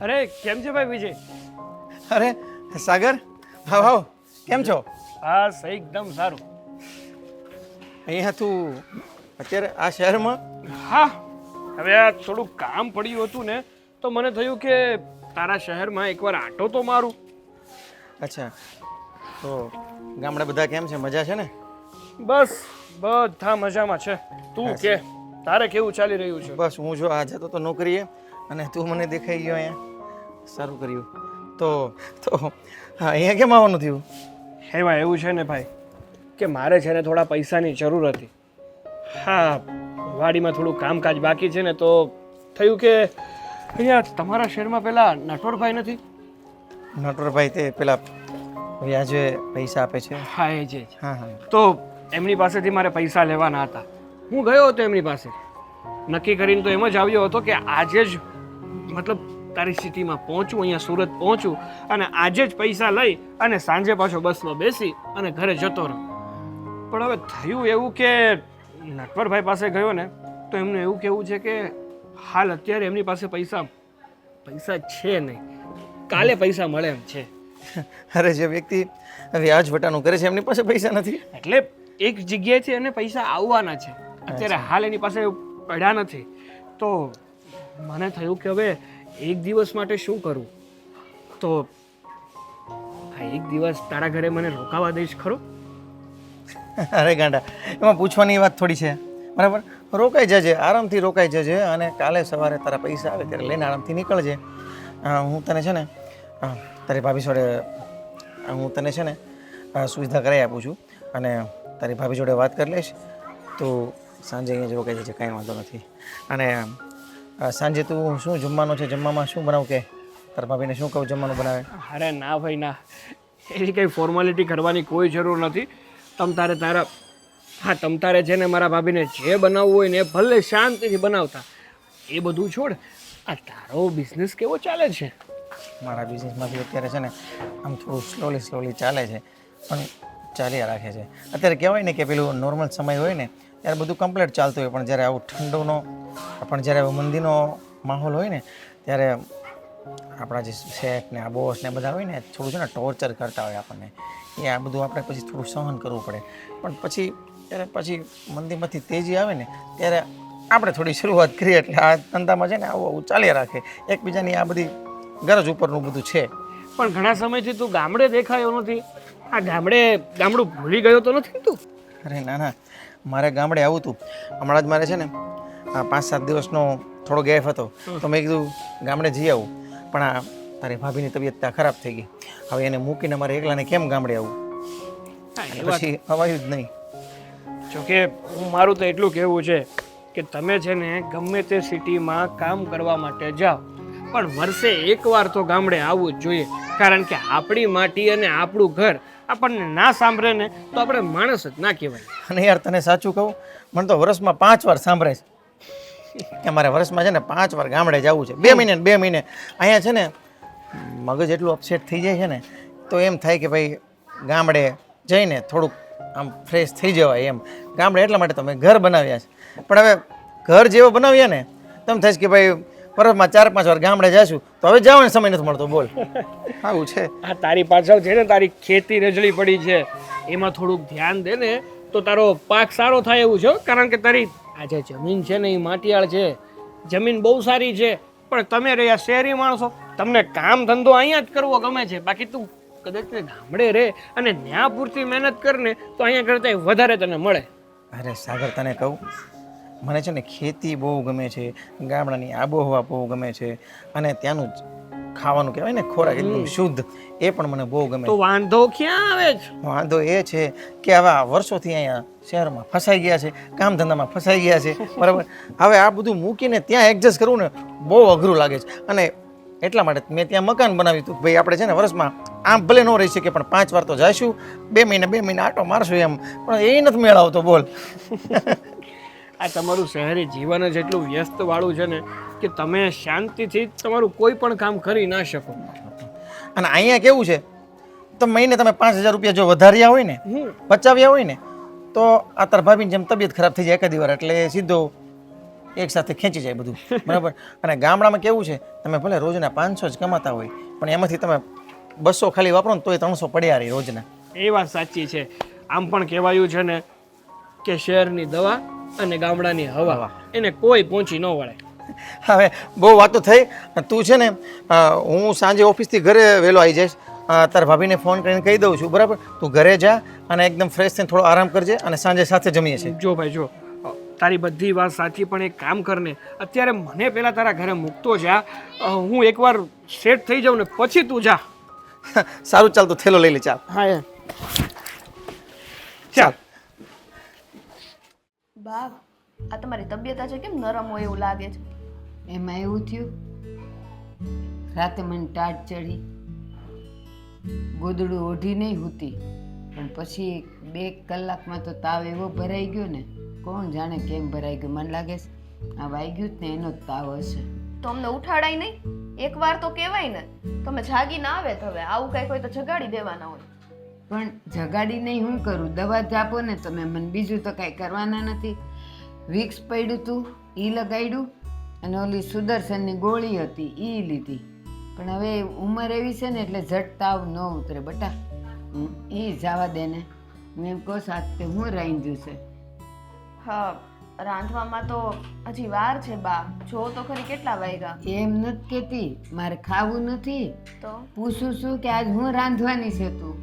અરે કેમ છે ભાઈ વિજય? અરે સાગર, ભાવ ભાવ કેમ છો? બસ એકદમ સારું. અહીંયા તું અત્યારે આ શહેરમાં? હા, હવે આ થોડું કામ પડ્યું હતું ને તો મને થયું કે તારા શહેરમાં એકવાર આટો તો મારું. અચ્છા, તો ગામડે બધા કેમ છે? મજા છે ને? બસ બધા મજામાં છે. તું કે તારે કેવું ચાલી રહ્યું છે? બસ હું જો આ જતો તો નોકરીએ અને તું મને દેખાઈ ગયો અહીંયા. સારું કર્યું. તો હા, અહીંયા કેમ આવવાનું થયું? એમાં એવું છે ને ભાઈ કે મારે છે ને થોડા પૈસાની જરૂર હતી. હા, વાડીમાં થોડું કામકાજ બાકી છે ને તો થયું કે અહીંયા તમારા શહેરમાં પેલા નટવરભાઈ નથી? નટવરભાઈ તે પેલા વ્યાજે પૈસા આપે છે? હા, એ જ. હા હા. તો એમની પાસેથી મારે પૈસા લેવાના હતા. હું ગયો હતો એમની પાસે, નક્કી કરીને તો એમ જ આવ્યો હતો કે આજે જ મતલબ તારી સિટીમાં પહોંચું, અહીંયા સુરત પહોંચું અને આજે જ પૈસા લઈ અને સાંજે પાછો બસમાં બેસી અને ઘરે જતો રહું. પણ હવે થયું એવું કે નટવરભાઈ પાસે ગયો ને તો એમનું એવું કહેવું છે કે હાલ અત્યારે એમની પાસે પૈસા છે નહીં, કાલે પૈસા મળે એમ છે. અરે જે વ્યક્તિ વ્યાજ વટાનું કરે છે એમની પાસે પૈસા નથી? એટલે એક જગ્યાએથી એને પૈસા આવવાના છે, અત્યારે હાલ એની પાસે પડ્યા નથી. તો મને થયું કે હવે એક દિવસ માટે શું કરું, તો આ એક દિવસ તારા ઘરે મને રોકાવા દઈશ ખરો? અરે ગાંડા, એમાં પૂછવાની વાત થોડી છે, બરાબર? રોકાઈ જજે, આરામથી રોકાઈ જજે અને કાલે સવારે તારા પૈસા આવે ત્યારે લઈને આરામથી નીકળજે. હું તને છે ને તારી ભાભી જોડે હું તને છે ને સુવિધા કરાવી આપું છું અને તારી ભાભી જોડે વાત કરી લઈશ. તો સાંજે અહીંયા જ રોકાઈ જજે, કાંઈ વાંધો નથી. અને સાંજે તું શું જમવાનું છે? જમવામાં શું બનાવું કે તારા ભાભીને શું કહું જમવાનું બનાવે? અરે ના ભાઈ ના, એવી કંઈ ફોર્માલિટી કરવાની કોઈ જરૂર નથી. તમ તારે છે ને મારા ભાભીને જે બનાવવું હોય ને એ ભલે શાંતિથી બનાવતા, એ બધું છોડ. આ તારો બિઝનેસ કેવો ચાલે છે? મારા બિઝનેસમાંથી અત્યારે છે ને આમ થોડું સ્લોલી ચાલે છે, પણ ચાલ્યા રાખે છે. અત્યારે કહેવાય ને કે પેલું નોર્મલ સમય હોય ને ત્યારે બધું કમ્પ્લીટ ચાલતું હોય, પણ જ્યારે આવું ઠંડુનો જ્યારે મંદીનો માહોલ હોય ને ત્યારે આપણા જે શેઠ ને આ બોસ ને બધા હોય ને થોડું છે ને ટોર્ચર કરતા હોય આપણને. એ આ બધું આપણે પછી થોડું સહન કરવું પડે. પણ પછી મંદીમાંથી તેજી આવે ને ત્યારે આપણે થોડી શરૂઆત કરીએ એટલે આ ધંધામાં છે ને આવું ચાલ્યા રાખે. એકબીજાની આ બધી ગરજ ઉપરનું બધું છે. પણ ઘણા સમયથી તું ગામડે દેખાયો નથી. આ ગામડું ભૂલી ગયો તો નથી તું? અરે ના ના, મારે ગામડે આવું હતું. હમણાં જ મારે છે ને 5-7 દિવસનો થોડો ગેપ હતો, તો મેં કીધું ગામડે જઈ આવું. પણ આ તારી ભાભીની તબિયત ત્યાં ખરાબ થઈ ગઈ. હવે એને મૂકીને મારે એકલાને કેમ ગામડે આવું? પછી અવાયું જ નહીં. જોકે મારું તો એટલું કહેવું છે કે તમે છે ને ગમે તે સિટીમાં કામ કરવા માટે જાઓ, પણ વર્ષે એકવાર તો ગામડે આવવું જ જોઈએ. કારણ કે આપણી માટી અને આપણું ઘર આપણને ના સાંભળે ને તો આપણે માણસ જ ના કહેવાય. અને યાર તને સાચું કહું, મને તો વર્ષમાં 5 વાર સાંભળે છે કે મારે વર્ષમાં છે ને 5 વાર ગામડે જવું છે. 2 મહિને 2 મહિને અહીંયા છે ને મગજ એટલું અપસેટ થઈ જાય છે ને તો એમ થાય કે ભાઈ ગામડે જઈને થોડુંક આમ ફ્રેશ થઈ જવાય એમ. ગામડે એટલા માટે તમે ઘર બનાવ્યા છે, પણ હવે ઘર જેવો બનાવ્યા ને તમે થાય કે ભાઈ વર્ષમાં 4-5 વાર ગામડે જઈશું તો હવે જવાનો સમય નથી મળતો. બોલ, આવું છે. આ તારી પાછળ છે ને તારી ખેતી રજળી પડી છે, એમાં થોડુંક ધ્યાન દે ને તો તારો પાક સારો થાય એવું છે. કારણ કે તારી આ જે જમીન છે ને એ માટીયાળ છે, જમીન બહુ સારી છે. પણ તમે રહ્યા શહેરી માણસો, તમને કામ ધંધો અહીંયા જ કરવો ગમે છે. બાકી તું કદાચ ગામડે રહે અને ત્યાં પૂરતી મહેનત કર ને તો અહીંયા કરતાં વધારે તને મળે. અરે સાગર, તને કહું, મને છે ને ખેતી બહુ ગમે છે, ગામડાની આબોહવા બહુ ગમે છે અને ત્યાંનું જ ખાવાનું કહેવાય ને ખોરાક એકદમ શુદ્ધ, એ પણ મને બહુ ગમે. તો વાંધો ક્યાં આવે છે? વાંધો એ છે કે હવે વર્ષોથી અહીંયા શહેરમાં ફસાઈ ગયા છે, કામ ધંધામાં ફસાઈ ગયા છે, બરાબર? હવે આ બધું મૂકીને ત્યાં એડજસ્ટ કરવું ને બહુ અઘરું લાગે છે. અને એટલા માટે મેં ત્યાં મકાન બનાવ્યું હતું. ભાઈ આપણે છે ને વર્ષમાં આમ ભલે ન રહી શકીએ પણ 5 વાર તો જઈશું, 2 મહિને આટો મારશું એમ, પણ એ નથી મેળ આવતો. બોલ. આ તમારું શહેરી જીવન જ એટલું વ્યસ્ત વાળું છે ને કે તમે શાંતિથી તમારું કોઈ પણ કામ કરી ના શકો. અને અહીંયા કેવું છે, તો મહિને તમે 5,000 રૂપિયા જો વધાર્યા હોય ને, બચાવ્યા હોય ને, તો આ તાર ભાભીની જેમ તબિયત ખરાબ થઈ જાય એકાદી વાર એટલે સીધો એક સાથે ખેંચી જાય બધું બરાબર. અને ગામડામાં કેવું છે, તમે ભલે રોજના 500 જ કમાતા હોય પણ એમાંથી તમે 200 ખાલી વાપરો ને તોય 300 પડ્યા રહી રોજના. એ વાત સાચી છે. આમ પણ કહેવાયું છે ને કે શહેરની દવા અને ગામડાની હવા એને કોઈ પહોંચી ન વળે. હવે બહુ વાતો થઈ. તું છે ને હું સાંજે ઓફિસથી ઘરે વહેલો આવી જઈશ. તારા ભાભીને ફોન કરીને કહી દઉં છું બરાબર. તું ઘરે જા અને એકદમ ફ્રેશ થઈને થોડો આરામ કરજે અને સાંજે સાથે જમીએ છીએ. જો ભાઈ જો, તારી બધી વાત સાચી પણ એક કામ કરને, અત્યારે મને પહેલાં તારા ઘરે મૂકતો જા. હું એકવાર સેટ થઈ જાઉં ને પછી તું જા. સારું, ચાલ તું થેલો લઈ લે. ચાલ. હા યાર ચાલ. બા, આ તમારી તબિયત આજે કેમ નરમ હોય એવું લાગે છે? એમાં એવું થયું, રાતે મને ટાટ ચડી, ગોદડું ઓઢી નહીં હૂતી, પણ પછી 2 કલાકમાં તો તાવ એવો ભરાઈ ગયો ને, કોણ જાણે કેમ ભરાઈ ગયો. મને લાગે છે આ વાગ્યું જ ને એનો જ તાવ હશે. તો અમને ઉઠાડાય નહીં? એકવાર તો કહેવાય ને, તમે જાગી ના આવે તો હવે આવું કંઈક હોય તો જગાડી દેવાના હોય. પણ જગાડી નહીં હું કરું, દવા જ આપો ને તમે મને, બીજું તો કાંઈ કરવાના નથી. વિક્સ પડ્યું હતું એ લગાડ્યું અને ઓલી સુદર્શનની ગોળી હતી એ લીધી. પણ હવે ઉંમર એવી છે ને એટલે ઝટ તાવ ન ઉતરે બટા. એ જવા દે ને. હું એમ કહું સાથે હું રાંધ્યું છે. હા, રાંધવામાં તો હજી વાર છે બા. જો તો ખરી કેટલા વાગ્યા. એમ નથી કહેતી, મારે ખાવું નથી. તો પૂછું છું કે આજ હું રાંધવાની છે તું.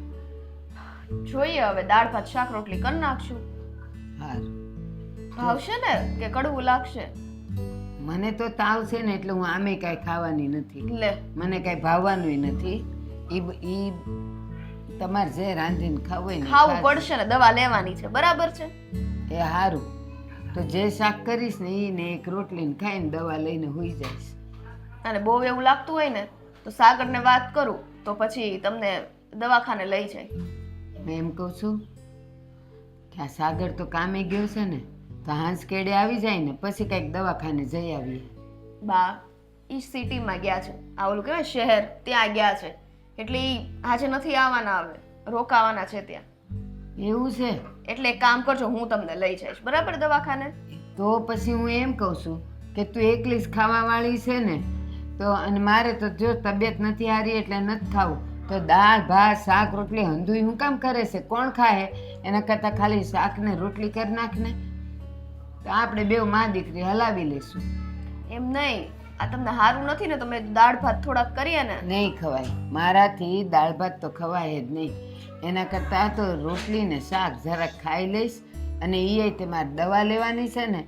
જોઈએ હવે, દાળ ભાત શાક રોટલી કરી નાખશું. હારું. ભાવશે ને કે કડવું લાગશે? મને તો તાવ છે ને એટલે હું આમે કાંઈ ખાવાની નથી. લે, મને કાંઈ ભાવવાનુંય નથી. ઈ તમારે જે રાંધીને ખાવું હોય ને ખાવું ખાજો. પડશે ને, દવા લેવાની છે, બરાબર છે? એ સારું. તો જે શાક કરીશ ને ઈ ને એક રોટલીને ખાઈને દવા લઈને હોઈ જઈશ. અને બહુ એવું લાગતું હોય ને તો સાગરને વાત કરું તો પછી તમને દવાખાને લઈ જાય. મેં એમ કહું છું કે આ સાગર તો કામે ગયો છે ને, તો હાંસ કેડે આવી જાય ને પછી કંઈક દવાખાને જઈ આવીએ. બા, ઈ સિટીમાં ગયા છે, આ ઓલું કહેવાય શહેર, ત્યાં ગયા છે. એટલે ઈ આજે નથી આવવાના, હવે રોકાવાના છે ત્યાં. એવું છે? એટલે એક કામ કરજો, હું તમને લઈ જઈશ બરાબર દવાખાને. તો પછી હું એમ કહું છું કે તું એકલી જ ખાવાવાળી છે ને, તો અને મારે તો જો તબિયત નથી સારી એટલે નથી ખાવું, તો દાળ ભાત શાક રોટલી હંધુય હું કામ કરે છે? કોણ ખાય? એના કરતાં ખાલી શાક ને રોટલી કરી નાખ ને, તો આપણે બેવ માં દીકરી હલાવી લઈશું. એમ નહીં, આ તમને સારું નથી ને, તમે દાળ ભાત થોડાક કરીએ ને. નહીં ખવાય મારાથી, દાળ ભાત તો ખવાય જ નહીં. એના કરતાં તો રોટલી ને શાક જરાક ખાઈ લઈશ, અને એ તે મારે દવા લેવાની છે ને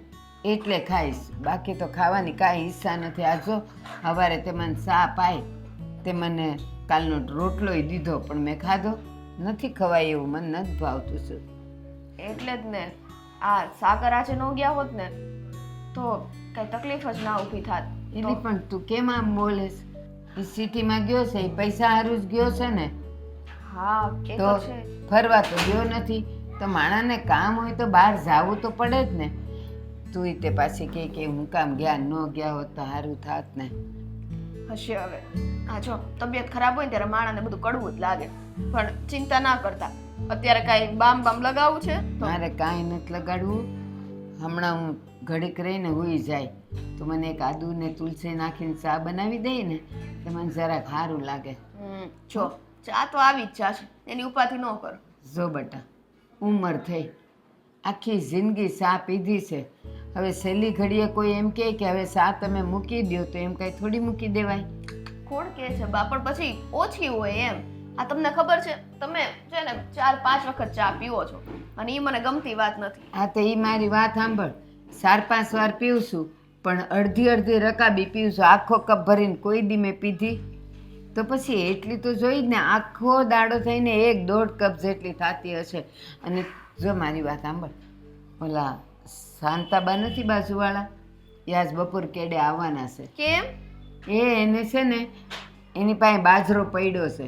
એટલે ખાઈશ, બાકી તો ખાવાની કાંઈ ઈચ્છા નથી. આ જો સવારે તે મને ચા પાય, તે મને કાલનો રોટલોય દીધો પણ મેં ખાધો નથી. ખવાય એવું મને નથી ભાવતું છે. એટલે જ ને, આ સાગર આજે ન ગયા હોત ને તો કઈ તકલીફ જ ના ઊભી થાત. એની પણ તું કેમ આમ બોલેશ? એ સિટીમાં ગયો છે, એ પૈસા હારું જ ગયો છે ને, હા એ તો તો છે. ફરવા તો ગયો નથી. તો માણાને કામ હોય તો બહાર જાવું તો પડે જ ને. તું તે પાછી કે હું કામ ગયા, ન ગયા હોત તો સારું થાત ને. હશે હવે. હા જો, તબિયત ખરાબ હોય ને ત્યારે માણસને બધું કડવું જ લાગે, પણ ચિંતા ના કરતા. અત્યારે કાંઈ બામ લગાવવું છે તો મારે કાંઈ નથી લગાડવું. હમણાં હું ઘડીક રહીને હુઈ જાય તો મને એક આદુ ને તુલસી નાખીને ચા બનાવી દે ને તો મને જરાક સારું લાગે. જો ચા તો આવી જ જાશે, એની ઉપાધિ ન કરો. જો બટા, ઉંમર થઈ, આખી જિંદગી ચા પીધી છે, હવે છેલ્લી ઘડીએ કોઈ એમ કહે કે હવે ચા તમે મૂકી દો તો એમ કાંઈ થોડી મૂકી દેવાય. કોણ કહે છે બા? પણ પછી ઓછી હોય એમ. આ તમને ખબર છે, તમે છે ને 4-5 વખત ચા પીવો છો અને એ મને ગમતી વાત નથી. હા તો એ મારી વાત સાંભળ, 4-5 વાર પીવું છું પણ અડધી રકાબી પીવું છું. આખો કપ ભરીને કોઈ દી મેં પીધી તો પછી એટલી તો જોઈ જ ને, આખો દાડો થઈને 1-1.5 કપ જેટલી થતી હશે. અને જો મારી વાત સાંભળ, ઓલા શાંતાબા નથી બાજુવાળા, એ આજ બપોર કેડે આવવાના છે. કેમ? એને છે ને એની પાસે બાજરો પડ્યો છે,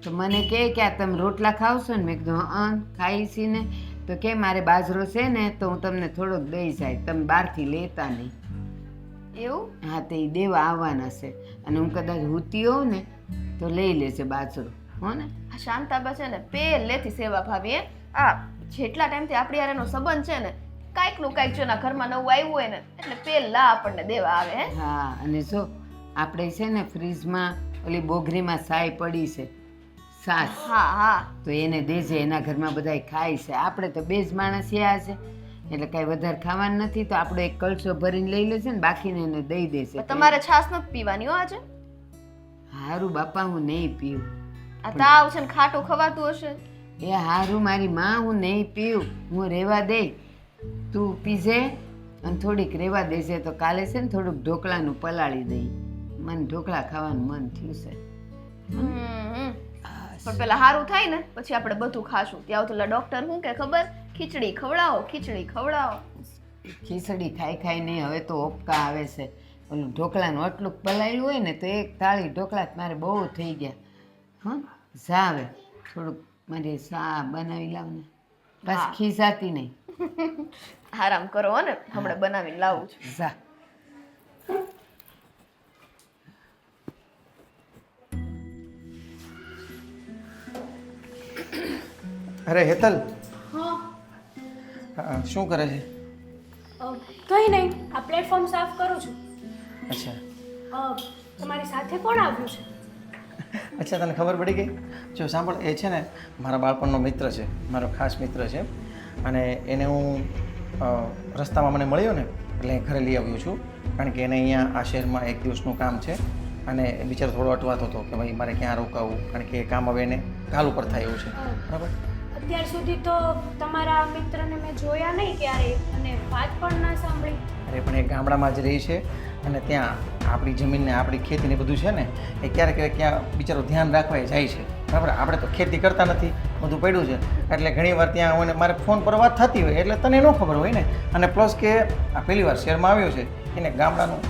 તો મને કહે કે આ તમે રોટલા ખાવશો ને? મેં કીધું હા ખાઈ છી ને. તો કે મારે બાજરો છે ને તો હું તમને થોડોક દઈ જાય, તમે બહારથી લેતા નહીં. એવું? હા તો એ દેવા આવવાના છે, અને હું કદાચ હુતી હોઉં ને તો લઈ લેશે બાજરો, હો ને? આ શાંતાબા છે ને પહેલેથી સેવા ભાવી. આ જેટલા ટાઈમથી આપણી હારેનો સંબંધ છે ને કાંઈકનું કાંઈક જેના ઘરમાં નવું આવ્યું હોય ને એટલે પહેલા આપણને દેવા આવે હે. હા અને જો આપણે છે ને ફ્રીજમાં ઓલી બોઘરીમાં સાય પડી છે સાસ, હા હા તો એને દેજે, એના ઘરમાં બધાય ખાય છે. આપણે તો બે જ માણસ યા છે એટલે કાંઈ વધારે ખાવાનું નથી, તો આપણો એક કળશો ભરીને લઈ લેશે ને બાકીને એને દઈ દેશે. પણ તમારે છાશ નથી પીવાની હો આજે. હારું બાપા હું નહીં પીવું. આ તાવ છે ને ખાટું ખવાતું હશે. એ હારું મારી માં હું નહીં પીવું, હું રહેવા દે, તું પીજે અને થોડીક રહેવા દેજે તો કાલે છે ને થોડુંક ઢોકળાનું પલાળી દઈ. મને ઢોકળા ખાવાનું મન થયું છે. પણ પેલા સારું થાય ને પછી આપણે બધું ખાશું. ત્યાં તો ડોક્ટર શું કે ખબર, ખીચડી ખવડાવો, ખીચડી ખવડાવો. ખીચડી ખાઈ ખાઈ નહીં, હવે તો ઓપકા આવે છે. ઓલું ઢોકળાનું આટલું પલાળ્યું હોય ને તો એક થાળી ઢોકળા જ મારે બહુ થઈ ગયા. હા જા હવે થોડુંક મારે સા બનાવી લાવ ને, બસ હા. ખીસાતી નહીં. આરામ કરો હો ને, હમણાં બનાવીને લાવું છું. જા. અરે હેતલ, હા શું કરે છે? કંઈ નહીં, આ પ્લેટફોર્મ સાફ કરું છું. અચ્છા તમારી સાથે કોણ આવ્યું છે? અચ્છા, તને ખબર પડી ગઈ? જો સાંભળ, એ છે ને મારા બાળપણનો મિત્ર છે, મારો ખાસ મિત્ર છે. અને એને હું રસ્તામાં મને મળ્યો ને એટલે ઘરે લઈ આવ્યો છું, કારણ કે એને અહીંયા આ શહેરમાં એક દિવસનું કામ છે અને બિચારો થોડો અટવાતો હતો કે ભાઈ મારે ક્યાં રોકાવું, કારણ કે એ કામ હવે એને કાલ ઉપર થાય એવું છે. બરાબર? અત્યાર સુધી તો તમારા મિત્રને મેં જોયા નહીં ક્યારેય અને વાત પણ ના સાંભળી. અરે પણ એ ગામડામાં જ રહી છે અને ત્યાં આપણી જમીનને આપણી ખેતીને બધું છે ને એ ક્યારેક ક્યારેક ક્યાં બિચારો ધ્યાન રાખવા એ જાય છે. બરાબર? આપણે તો ખેતી કરતા નથી, બધું પડ્યું છે એટલે ઘણીવાર ત્યાં હોય ને મારે ફોન પર વાત થતી હોય એટલે તને ન ખબર હોય ને. અને પ્લસ કે આ પહેલી વાર શહેરમાં આવ્યો છે એને ગામડાનું,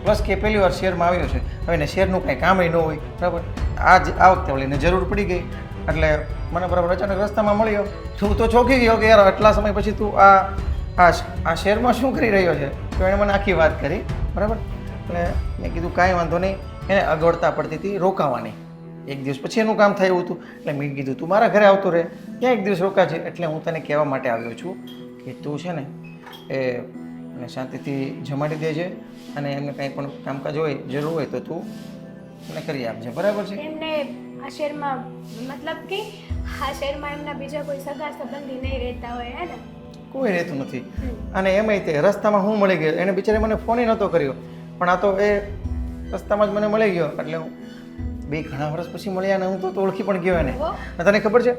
પ્લસ કે પહેલી વાર શહેરમાં આવ્યો છે, હવે એને શહેરનું કાંઈ કામ ન હોય. બરાબર? આ વખતે વળીને જરૂર પડી ગઈ એટલે મને બરાબર અચાનક રસ્તામાં મળ્યો. તું તો ચોંકી ગયો કે યાર આટલા સમય પછી તું આ શહેરમાં શું કરી રહ્યો છે? તો એણે મને આખી વાત કરી. બરાબર? એટલે મેં કીધું કાંઈ વાંધો નહીં, એને અગવડતા પડતી હતી રોકાવાની. એક દિવસ પછી એનું કામ થાય એવું હતું એટલે મેં કીધું તું મારા ઘરે આવતો રહે, ક્યાં એક દિવસ રોકા છે. એટલે હું તને કહેવા માટે આવ્યો છું કે તું છે ને એને શાંતિથી જમાડી દેજે અને એમને કાંઈ પણ કામકાજ હોય, જરૂર હોય તો તું મને કરી આપજે. બરાબર છે? એમને આ શહેરમાં મતલબ કે આ શહેરમાં એમના બીજા કોઈ સગા સંબંધી નહીં રહેતા હોય હે ને? કોઈ રહેતું નથી. અને એમાંય તે રસ્તામાં હું મળી ગયો, એને બિચારે મને ફોન નહોતો કર્યો પણ આ તો એ રસ્તામાં જ મને મળી ગયો એટલે હું બે ઘણા વર્ષ પછી મળ્યા ને હું તો ઓળખી પણ ગયો એને. અને તને ખબર છે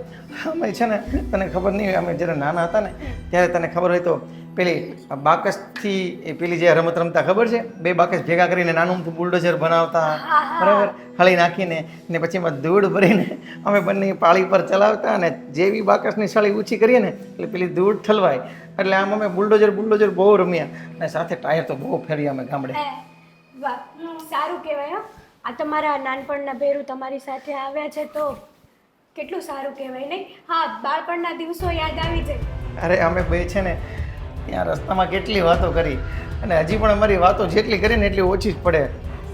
અમે છે ને, તને ખબર નહીં, અમે જ્યારે નાના હતા ને ત્યારે તને ખબર હોય તો પેલી બાકસથી એ પેલી જે રમત રમતા ખબર છે, બે બાકસ ભેગા કરીને નાનું બુલડોઝર બનાવતા, બરાબર, હળી નાખીને ને પછી એમાં ધૂળ ભરીને અમે બંને પાળી પર ચલાવતા અને જેવી બાકસની સળી ઊંચી કરીએ ને એટલે પેલી ધૂળ ઠલવાય. એટલે આમ અમે બુલડોઝર બહુ રમ્યા અને સાથે ટાયર તો બહુ ફેર્યા અમે ગામડે. વાહ, સારું કહેવાય. હા, આ તમારા નાનપણના ભેરું તમારી સાથે આવ્યા છે તો કેટલું સારું કહેવાય નહીં? હા, બાળપણના દિવસો યાદ આવી જાય. અરે અમે બે છે ને ત્યાં રસ્તામાં કેટલી વાતો કરી અને હજી પણ અમારી વાતો જેટલી કરી ને એટલી ઓછી જ પડે.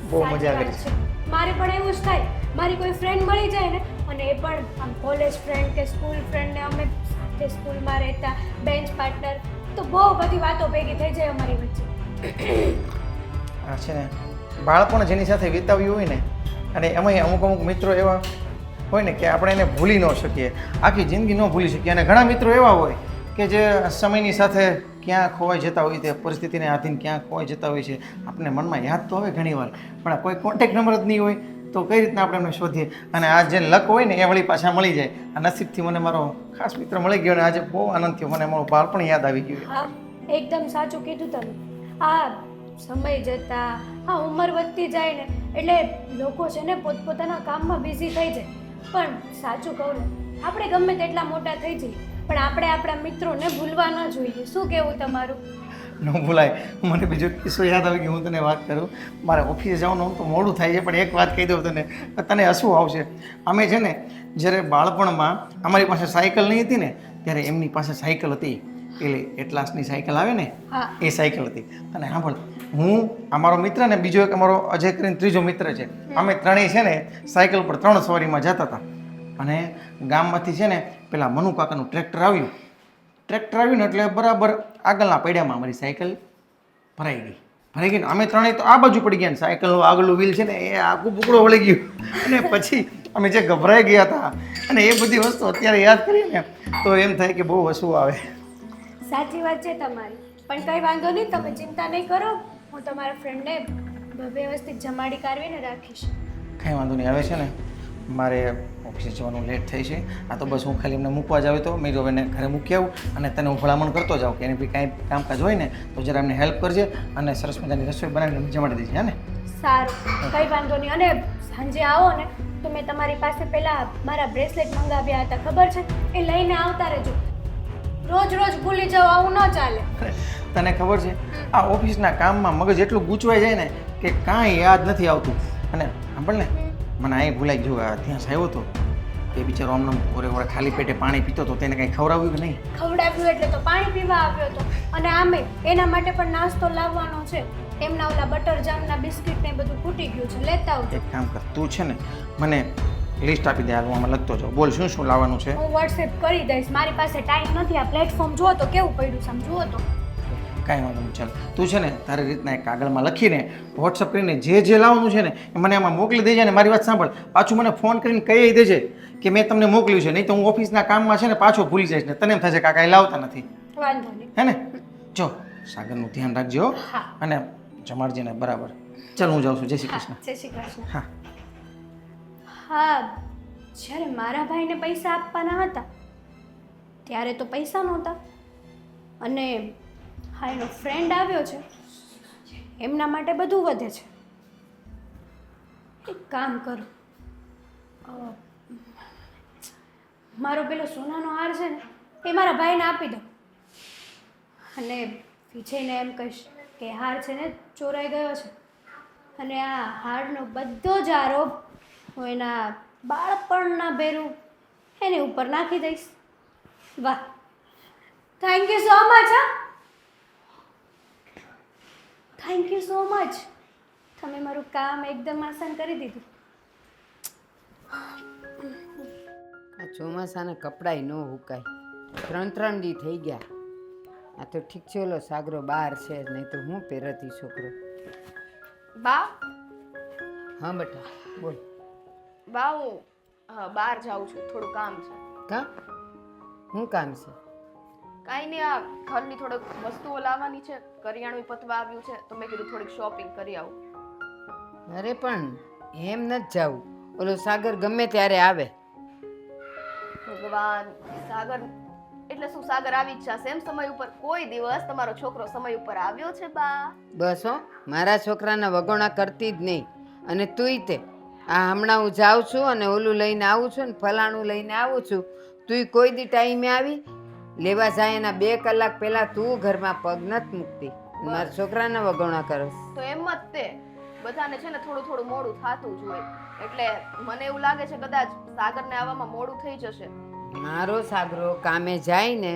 બહુ મજા સાચી કરી. વાત છે. મારે પણ એવું જ થાય, મારી કોઈ ફ્રેન્ડ મળી જાય ને અને એ પણ આમ કોલેજ ફ્રેન્ડ કે સ્કૂલ ફ્રેન્ડ ને અમે સાથે સ્કૂલમાં રહેતા બેન્ચ પાર્ટનર, તો બહુ બધી વાતો ભેગી થઈ જાય અમારી વચ્ચે. આ છે ને બાળપણ જેની સાથે વિતાવ્યું હોય ને, અને એમાંય અમુક મિત્રો એવા હોય ને કે આપણે એને ભૂલી ન શકીએ, આખી જિંદગી ન ભૂલી શકીએ. અને ઘણા મિત્રો એવા હોય કે જે સમયની સાથે ક્યાં ખોવાઈ જતા હોય, તે પરિસ્થિતિને આધીન ક્યાં ખોવાઈ જતા હોય છે. આપણને મનમાં યાદ તો આવે ઘણીવાર પણ કોઈ કોન્ટેક્ટ નંબર જ નહીં હોય તો કઈ રીતના આપણે એમને શોધીએ. અને આ જે લક હોય ને એ વળી પાછા મળી જાય. આ નસીબથી મને મારો ખાસ મિત્ર મળી ગયો અને આજે બહુ આનંદ થયો, મને મારું બાળપણ યાદ આવી ગયું. હા, એકદમ સાચું કીધું તમે. આ સમય જતા આ ઉંમર વધતી જાય ને એટલે લોકો છે ને પોતપોતાના કામમાં બિઝી થઈ જાય. પણ સાચું કહું ને, આપણે ગમે તેટલા મોટા થઈ જઈએ પણ આપણે આપણા મિત્રોને ભૂલવા ન જોઈએ. શું કહેવું તમારું? ન ભૂલાય. મને બીજો કિસ્સો યાદ આવી ગયો, હું તને વાત કરું. મારે ઓફિસે જવાનું તો મોડું થાય છે પણ એક વાત કહી દઉં તને હસવું આવશે. અમે છે ને જ્યારે બાળપણમાં અમારી પાસે સાયકલ નહીં હતી ને ત્યારે એમની પાસે સાયકલ હતી, પેલી એટલાસની સાયકલ આવે ને એ સાયકલ હતી. અને સાંભળ, હું અમારો મિત્ર ને બીજો એક અમારો અજય કરીને ત્રીજો મિત્ર છે, અમે ત્રણેય છે ને સાયકલ પર 3 સવારીમાં જતા હતા. અને ગામમાંથી છે ને પેલા મનુ કાકાનું ટ્રેક્ટર આવ્યું ટ્રેક્ટર આવ્યું ને એટલે બરાબર આગળના પૈડામાં અમારી સાયકલ ભરાઈ ગઈ ને અમે ત્રણેય તો આ બાજુ પડી ગયા ને સાયકલનું આગળનું વ્હીલ છે ને એ આખું બુકડો વળી ગયું અને પછી અમે જે ગભરાઈ ગયા હતા અને એ બધી વસ્તુ અત્યારે યાદ કરીને તો એમ થાય કે બહુ હસવું આવે. સાચી વાત છે તમારી, પણ કંઈ વાંધો નહીં, તમે ચિંતા નહીં કરો. હું તમારા ફ્રેન્ડને વ્યવસ્થિત જમાડી કાઢવીને રાખીશ. કાંઈ વાંધો નહીં. હવે છે ને મારે ઓફિસે જવાનું લેટ થઈ છે. આ તો બસ હું ખાલી એમને મૂકવા જ આવ્યો તો મેં હવે એને ઘરે મૂકી આવું અને તને હું ભલામણ કરતો જાઉં કે એને બી કાંઈ કામકાજ હોય ને તો જરા એમને હેલ્પ કરજે અને સરસ મજાની રસોઈ બનાવીને જમાડી દેજે. હા ને? સારું, કંઈ વાંધો નહીં. અને સાંજે આવો ને તો મેં તમારી પાસે પહેલાં મારા બ્રેસલેટ મંગાવ્યા હતા, ખબર છે? એ લઈને આવતા રહેજો. રોજ રોજ ભૂલી જાઓ, આવું ન ચાલે. તને ખબર છે આ ઓફિસના કામમાં મગજ એટલું ગૂંચવાઈ જાય ને કે કાંઈ યાદ નથી આવતું. અને સાંભળ ને, મને અહીં ભૂલાઈ ગયું, ત્યાં આવ્યો હતો એ બિચારો આમને ઓરે ખાલી પેટે પાણી પીતો હતો, તેને કંઈ ખવડાવ્યું કે નહીં? ખવડાવ્યું એટલે તો પાણી પીવા આવ્યો હતો. અને આમે એના માટે પણ નાસ્તો લાવવાનો છે. એમના ઓલા બટર જામના બિસ્કિટ ને બધું ખૂટી ગયું છે, લેતા આવજો. એક કામ કર, તું છે ને મને લિસ્ટ આપી દે, હાલ હું આમાં લખતો જાઉં. બોલ શું શું લાવવાનું છે? હું વોટ્સએપ કરી દઈશ. મારી પાસે ટાઈમ નથી. આ પ્લેટફોર્મ જુઓ તો કેવું પડ્યું છે, આમ જુઓ તો. કાંઈ વાંધો નહીં, ચાલ તું છે ને તારી રીતના એક કાગળમાં લખીને વોટ્સઅપ કરીને જે લાવવાનું છે ને એ મને આમાં મોકલી દેજે. અને મારી વાત સાંભળ, પાછું મને ફોન કરીને કહી દેજે કે મેં તમને મોકલ્યું છે, નહીં તો હું ઓફિસના કામમાં છે ને પાછો ભૂલી જઈશ ને તને એમ થશે કાંઈ લાવતા નથી. વાંધો નહીં. હે ને? જો સાગરનું ધ્યાન રાખજો અને જમાડજે ને બરાબર. ચાલ હું જાઉં છું. જય શ્રી કૃષ્ણ. જય શ્રી કૃષ્ણ. હા હા, જ્યારે મારા ભાઈને પૈસા આપવાના હતા ત્યારે તો પૈસા નહોતા. અને હા, એનો ફ્રેન્ડ આવ્યો છે, એમના માટે બધું વધે છે. એક કામ કરો, મારો પેલો સોનાનો હાર છે ને એ મારા ભાઈને આપી દો. અને વિજયને એમ કહીશ કે હાર છે ને ચોરાઈ ગયો છે. અને આ હારનો બધો જ આરોપ હું એના બાળપણના ભેરું એની ઉપર નાખી દઈશ. વાહ, થેન્ક યુ સો મચ. હા, થેન્ક યુ સો મચ. તમે મારું કામ એકદમ આસાન કરી દીધું. આ ચોમાસાના કપડાય ન હુકાય. 3 દી થઈ ગયા. આ તો ઠીક છે, ઓલો સાગરો બહાર છે, નહીં તો હું પહેરતી છોકરો. બા હા બેટા બોલ. બા હું બહાર જાઉં છું, થોડું કામ છે. કા શું કામ છે? કાંઈ નહીં, આ ઘરની થોડીક વસ્તુઓ લાવવાની છે, કરિયાણું પતવા આવ્યું છે તો મેં કીધું થોડીક શોપિંગ કરી આવું. અરે પણ એમ નથી જવું, ઓલો સાગર ગમે ત્યારે આવે. ભગવાન, સાગર એટલે શું સાગર આવી જ જશે એમ સમય ઉપર? કોઈ દિવસ તમારો છોકરો સમય ઉપર આવ્યો છે બા? બસ હો, મારા છોકરાના વગોણા કરતી જ નહીં. અને તુંય તે આ હમણાં હું જાઉં છું અને ઓલું લઈને આવું છું ને ફલાણું લઈને આવું છું, તુંય કોઈ દી ટાઈમે આવી લેવા જાય એના 2 કલાક પહેલાં તું ઘરમાં પગ નથી મૂકતી. મારા છોકરાના વગોણા કરસ તો એમ જ તે બધાને છે ને થોડું થોડું મોડું થતું જ હોય. એટલે મને એવું લાગે છે કદાચ સાગરને આવવામાં મોડું થઈ જશે. મારો સાગરો કામે જાય ને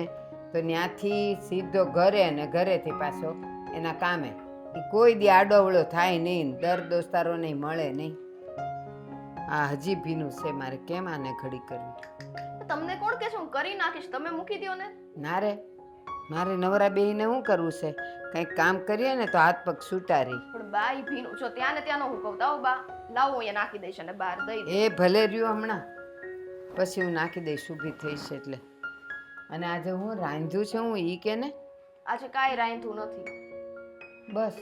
તો ત્યાંથી સીધો ઘરે અને ઘરેથી પાછો એના કામે. એ કોઈ દી આડોવળો થાય નહીં, દર દોસ્તારોને મળે નહીં. આ હજી ભીનું છે, મારે કેમ આને ઘડી કરવી? તમને કોણ કે છે હું કરી નાખીશ? તમે મૂકી દો ને. ના રે, મારે નવરા બેહીને શું કરવું છે? કંઈક કામ કરીએ ને તો હાથ પગ છૂટા રહી. પણ બા ઈ ભીનું જો ત્યાં ને ત્યાં નો હુકવતા હો બા. લાવો અહીંયા નાખી દઈશ અને બહાર દઈ દઈશ. એ ભલે રહ્યું હમણાં, પછી હું નાખી દઈશ, ઊભી થઈશ એટલે. અને આજે હું રાંધ્યું છે હું ઈ કે ને? આજે કાંઈ રાંધ્યું નથી. બસ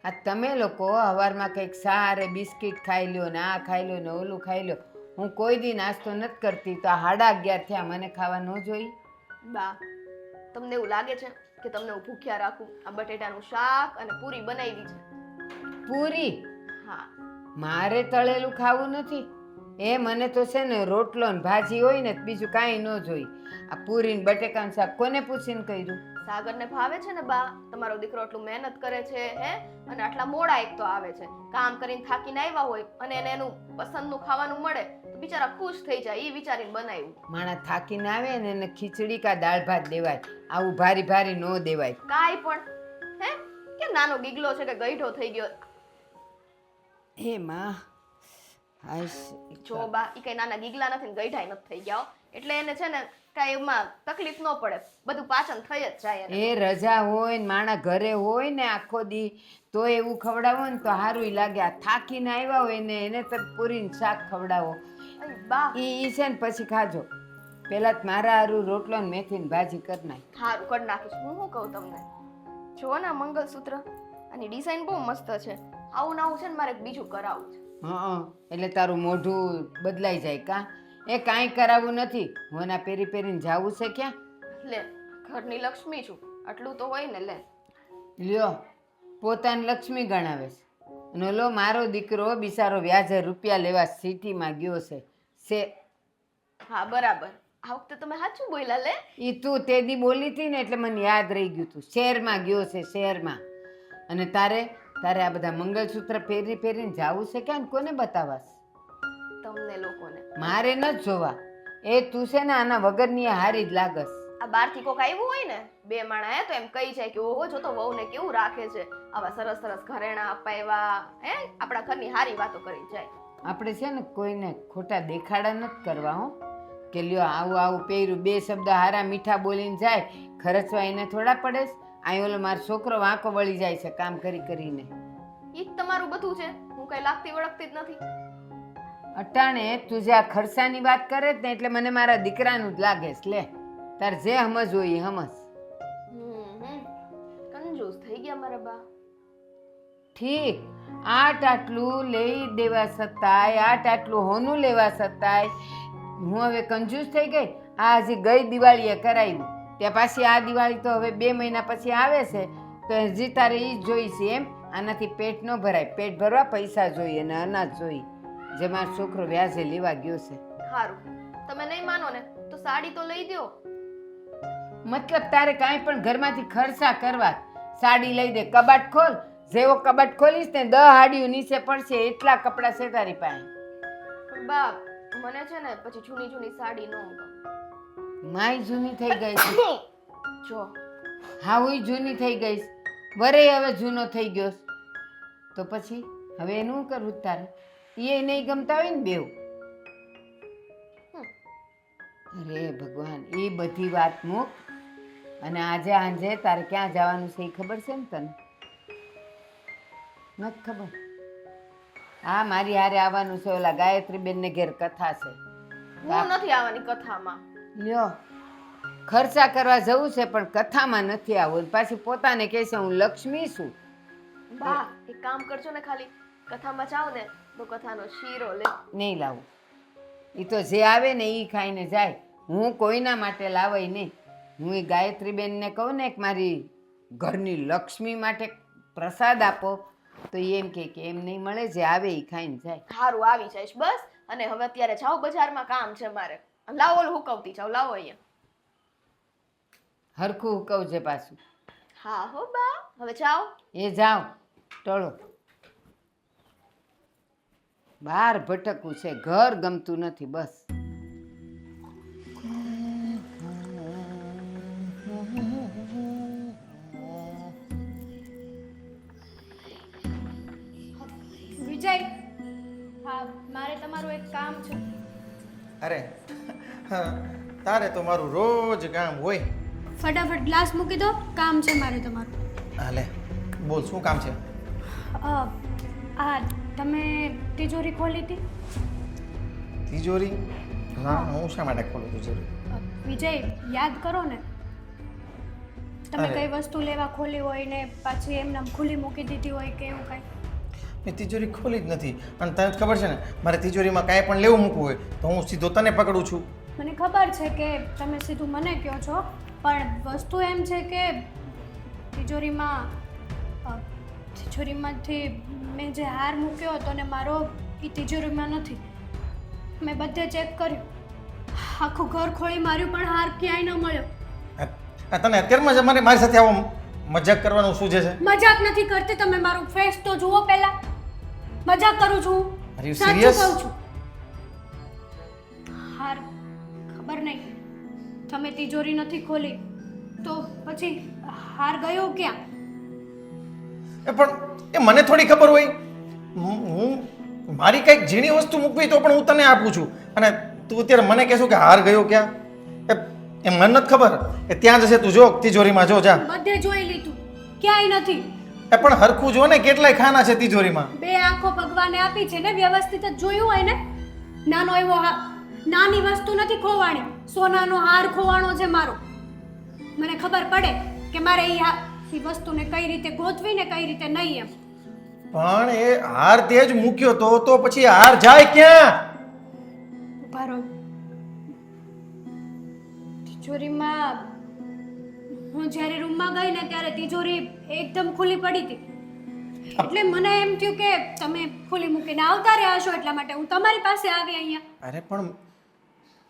આ તમે લોકો સવારમાં કંઈક સારે બિસ્કિટ ખાઈ લ્યો ને આ ખાઈ લ્યો ને ઓલું ખાઈ લ્યો. હું કોઈ દી નાસ્તો નથી કરતી તો આ 11:30 થયા, મને ખાવા ન જોઈ? બા તમને એવું લાગે છે કે તમને હું ભૂખ્યા રાખું? આ બટેટાનું શાક અને પૂરી બનાવી છે. પૂરી? હા. મારે તળેલું ખાવું નથી. એ મને તો છે ને રોટલો ને ભાજી હોય ને બીજું કાંઈ ન જોઈ. આ પૂરી ને બટેકાનું શાક કોને પૂછીને કર્યું? સાગરને ભાવે છે ને બા? તમારો દીકરો એટલું મહેનત કરે છે હે, અને આટલા મોડા એક તો આવે છે, કામ કરીને થાકીને આવ્યા હોય અને એને એનું પસંદનું ખાવાનું મળે તો બિચારા ખુશ થઈ જાય, એ વિચારીને બનાવ્યું. માણા થાકીને આવે ને એને ખીચડી કા દાળ ભાત દેવાય, આવું ભારી ભારી ન દેવાય. કાંઈ પણ હે, કેમ નાનો ગીગલો છે કે ગઈઢો થઈ ગયો? હે માં હાશ. જો બા ઈ કઈ નાના ગીગલા નથી ને ગઈઢાય નથી થઈ ગયા હો. એટલે એને છે ને કાંઈ એમાં તકલીફ ન પડે, બધું પાચન થઈ જ જાય એને. એ રજા હોય ને માણા ઘરે હોય ને આખો દી તો એવું ખવડાવો ને તો સારું લાગે. આ થાકીને આવ્યા હોય ને એને તો પૂરીને શાક ખવડાવો અય બા ઈ છે ને પછી ખાજો. પેલા મારા હારું રોટલો ને મેથીની ભાજી કરી નાખ. સારું કરી નાખીશ. હું શું કહું તમને, જુઓ ને આ મંગલસૂત્ર, આની ડિઝાઇન બહુ મસ્ત છે. આવું ને આવું છે ને મારે બીજું કરાવવું છે. હા એટલે તારું મોઢું બદલાઈ જાય કા? એ કાંઈ કરાવવું નથી. હોના પહેરી પહેરીને જાવું છે ક્યાં? લે, ઘરની લક્ષ્મી છું, આટલું તો હોય ને. લે લ્યો, પોતાને લક્ષ્મી ગણાવે છે. અને ઓલો મારો દીકરો બિચારો વ્યાજે રૂપિયા લેવા સિટીમાં ગયો છે. હા બરાબર, આ વખતે તમે સાચું બોલ્યા. લે ઈ તું તે દી બોલી હતી ને એટલે મને યાદ રહી ગયું તું. શહેરમાં ગયો છે, શહેરમાં. અને તારે આ બધા મંગળસૂત્ર પહેરી પહેરીને જાવું છે ક્યાં? કોને બતાવાસ? તમને લોકોને મારે ન જોવા. એ તું છે ને આના વગરની હારી જ લાગસ. આ બહારથી કોક આવ્યું હોય ને, બે માણા તો એમ કહી જાય કે ઓહો જો તો વહુને કેવું રાખે છે, આવા સરસ સરસ ઘરેણા અપાવ્યા, હે આપણા ઘરની હારી વાતો કરી જાય. આપણે છે ને કોઈને ખોટા દેખાડા નથી કરવા હો, કે લ્યો આવું આવું પહેર્યું, બે શબ્દ હારા મીઠા બોલીને જાય. ખર્ચવા એને થોડા પડે. અહીં ઓલો મારો છોકરો વાંકો વળી જાય છે કામ કરી કરીને. ઈ જ તમારું બધું છે, હું કઈ લાગતી વળગતી જ નથી. અટાણે તું જે આ ખર્ચાની વાત કરે જ ને એટલે મને મારા દીકરાનું જ લાગે છે. લે તાર જે સમજ હોય એ સમજ. કંજૂસ થઈ ગયા મારા બા. ઠીક, આટલું લઈ દેવા છતાંય, આટલું હોનું લેવા છતાંય હું હવે કંજૂસ થઈ ગઈ. આ હજી ગઈ દિવાળીએ કરાવ્યું, ત્યાં પાછી આ દિવાળી તો હવે 2 મહિના પછી આવે છે, તો હજી તારે એ જ જોઈ છે એમ? આનાથી પેટ ન ભરાય. પેટ ભરવા પૈસા જોઈએ અને અનાજ જોઈએ, જે મારો છોકરો વ્યાજે લેવા ગયો છે. સારું, તમે નહીં માનો ને તો સાડી તો લઈ દ્યો. મતલબ તારે કાંઈ પણ ઘરમાંથી ખર્ચા કરવા. સાડી લઈ દે, કબાટ ખોલ. જેવો કબાટ ખોલીશ ને 10 હાડીઓ નીચે પડશે એટલા કપડાં છે તારી પાસે. પણ બા મને છે ને પછી જૂની જૂની સાડી ન ગમે. માય જૂની થઈ ગઈ છે. જો હા હું જૂની થઈ ગઈશ, વરે હવે જૂનો થઈ ગયો છે. તો પછી હવે એનું કરવું તારે? એ નહીં ગમતા હોય ને બેવ. અરે ભગવાન, એ બધી વાત મૂક. અને આજે આંજે તારે ક્યાં જવાનું છે એ ખબર છે ને તને? નથી ખબર? હા મારી હારે આવવાનું છે, ઓલા ગાયત્રીબેન ને ઘેર કથા છે. હું નથી આવવાની કથામાં. લ્યો, ખર્ચા કરવા જવું છે પણ કથામાં નથી આવવું. પાછી પોતાને કહે છે હું લક્ષ્મી છું. બા એક કામ કરજો ને, ખાલી કથામાં જાવ ને તો કથાનો શીરો લે. નહીં લાવું. એ તો જે આવે ને એ ખાઈને જાય. હું કોઈના માટે લાવાય નહીં. હું એ ગાયત્રીબેનને કહું ને કે મારી ઘરની લક્ષ્મી માટે પ્રસાદ આપો, તો એમ કે એમ નહીં મળે, જે આવે એ ખાઈને જાય. સારું આવી જઈશ બસ. અને હવે અત્યારે જાઓ, બજારમાં કામ છે મારે. લાવો ઓલું હુકવતી જાઓ, લાવો અહીંયા. હરખું હુકવજે પાછું. હા હો બા, હવે જાઓ. એ જાઓ, ટળો. બહાર ભટકવું છે, ઘર ગમતું નથી બસ. વિજય, હા મારે તમારું એક કામ છે. અરે તારે તો મારું રોજ કામ હોય. ફટાફટ ગ્લાસ મૂકી દો, કામ છે મારે તમારું. હાલે બોલ, શું કામ છે? આ તમે તિજોરી ખોલી હતી? તિજોરી? હા, હું શા માટે ખોલું તિજોરી? વિજય યાદ કરો ને, તમે અરે. કઈ વસ્તુ લેવા ખોલી હોય ને પાછી એમને ખુલ્લી મૂકી દીધી હોય કે એવું કઈ? મેં તિજોરી ખોલી જ નથી. અને તને જ ખબર છે ને, મારે તિજોરીમાં કાંઈ પણ લેવું મૂકવું હોય તો હું સીધો તને પકડું છું. મને ખબર છે કે તમે સીધું મને કહો છો, પણ વસ્તુ એમ છે કે તિજોરીમાંથી મેં જે હાર મૂક્યો હતો ને મારો એ તિજોરીમાં નથી. મેં બધે ચેક કર્યું, આખું ઘર ખોળી માર્યું પણ હાર ક્યાંય ન મળ્યો. તને અત્યારમાં જ મારી સાથે આવો મજાક કરવાનું સૂઝે છે? મજાક નથી કરતી, તમે મારું ફેસ તો જુઓ પહેલા. મજાક કરું છું, Are you સાચું serious? કહું છું. હાર ખબર નહીં, તમે તિજોરી નથી ખોલી તો પછી હાર ગયો ક્યાં? પણ એ મને થોડી ખબર હોય. હું મારી કંઈક ઝીણી વસ્તુ મૂકવી તો પણ હું તને આપું છું, અને તું અત્યારે મને કહેશું કે હાર ગયો ક્યાં? એમ મને નથી ખબર એ ત્યાં જશે તું જો તિજોરીમાં જો જા બધે જોઈ લીધું, ક્યાંય નથી. એ પણ હરખું જો ને કેટલાય ખાના છે તિજોરીમાં. બે આંખો ભગવાને આપી છે ને, વ્યવસ્થિત જ જોયું હોય ને. નાનો એવો નાની વસ્તુ નથી ખોવાણી, સોનાનો હાર ખોવાણો છે મારો. મને ખબર પડે કે મારે એ વસ્તુને કઈ રીતે ગોતવી ને કઈ રીતે નહીં એમ. પણ એ હાર તે જ મૂક્યો તો પછી હાર જાય ક્યાં? ઉભા રહો. તિજોરીમાં હું જ્યારે રૂમમાં ગઈ ને ત્યારે તિજોરી એકદમ ખુલ્લી પડી હતી. એટલે મને એમ થયું કે તમે ખુલ્લી મૂકીને આવતા રહ્યા છો, એટલા માટે હું તમારી પાસે આવી અહીંયા. અરે પણ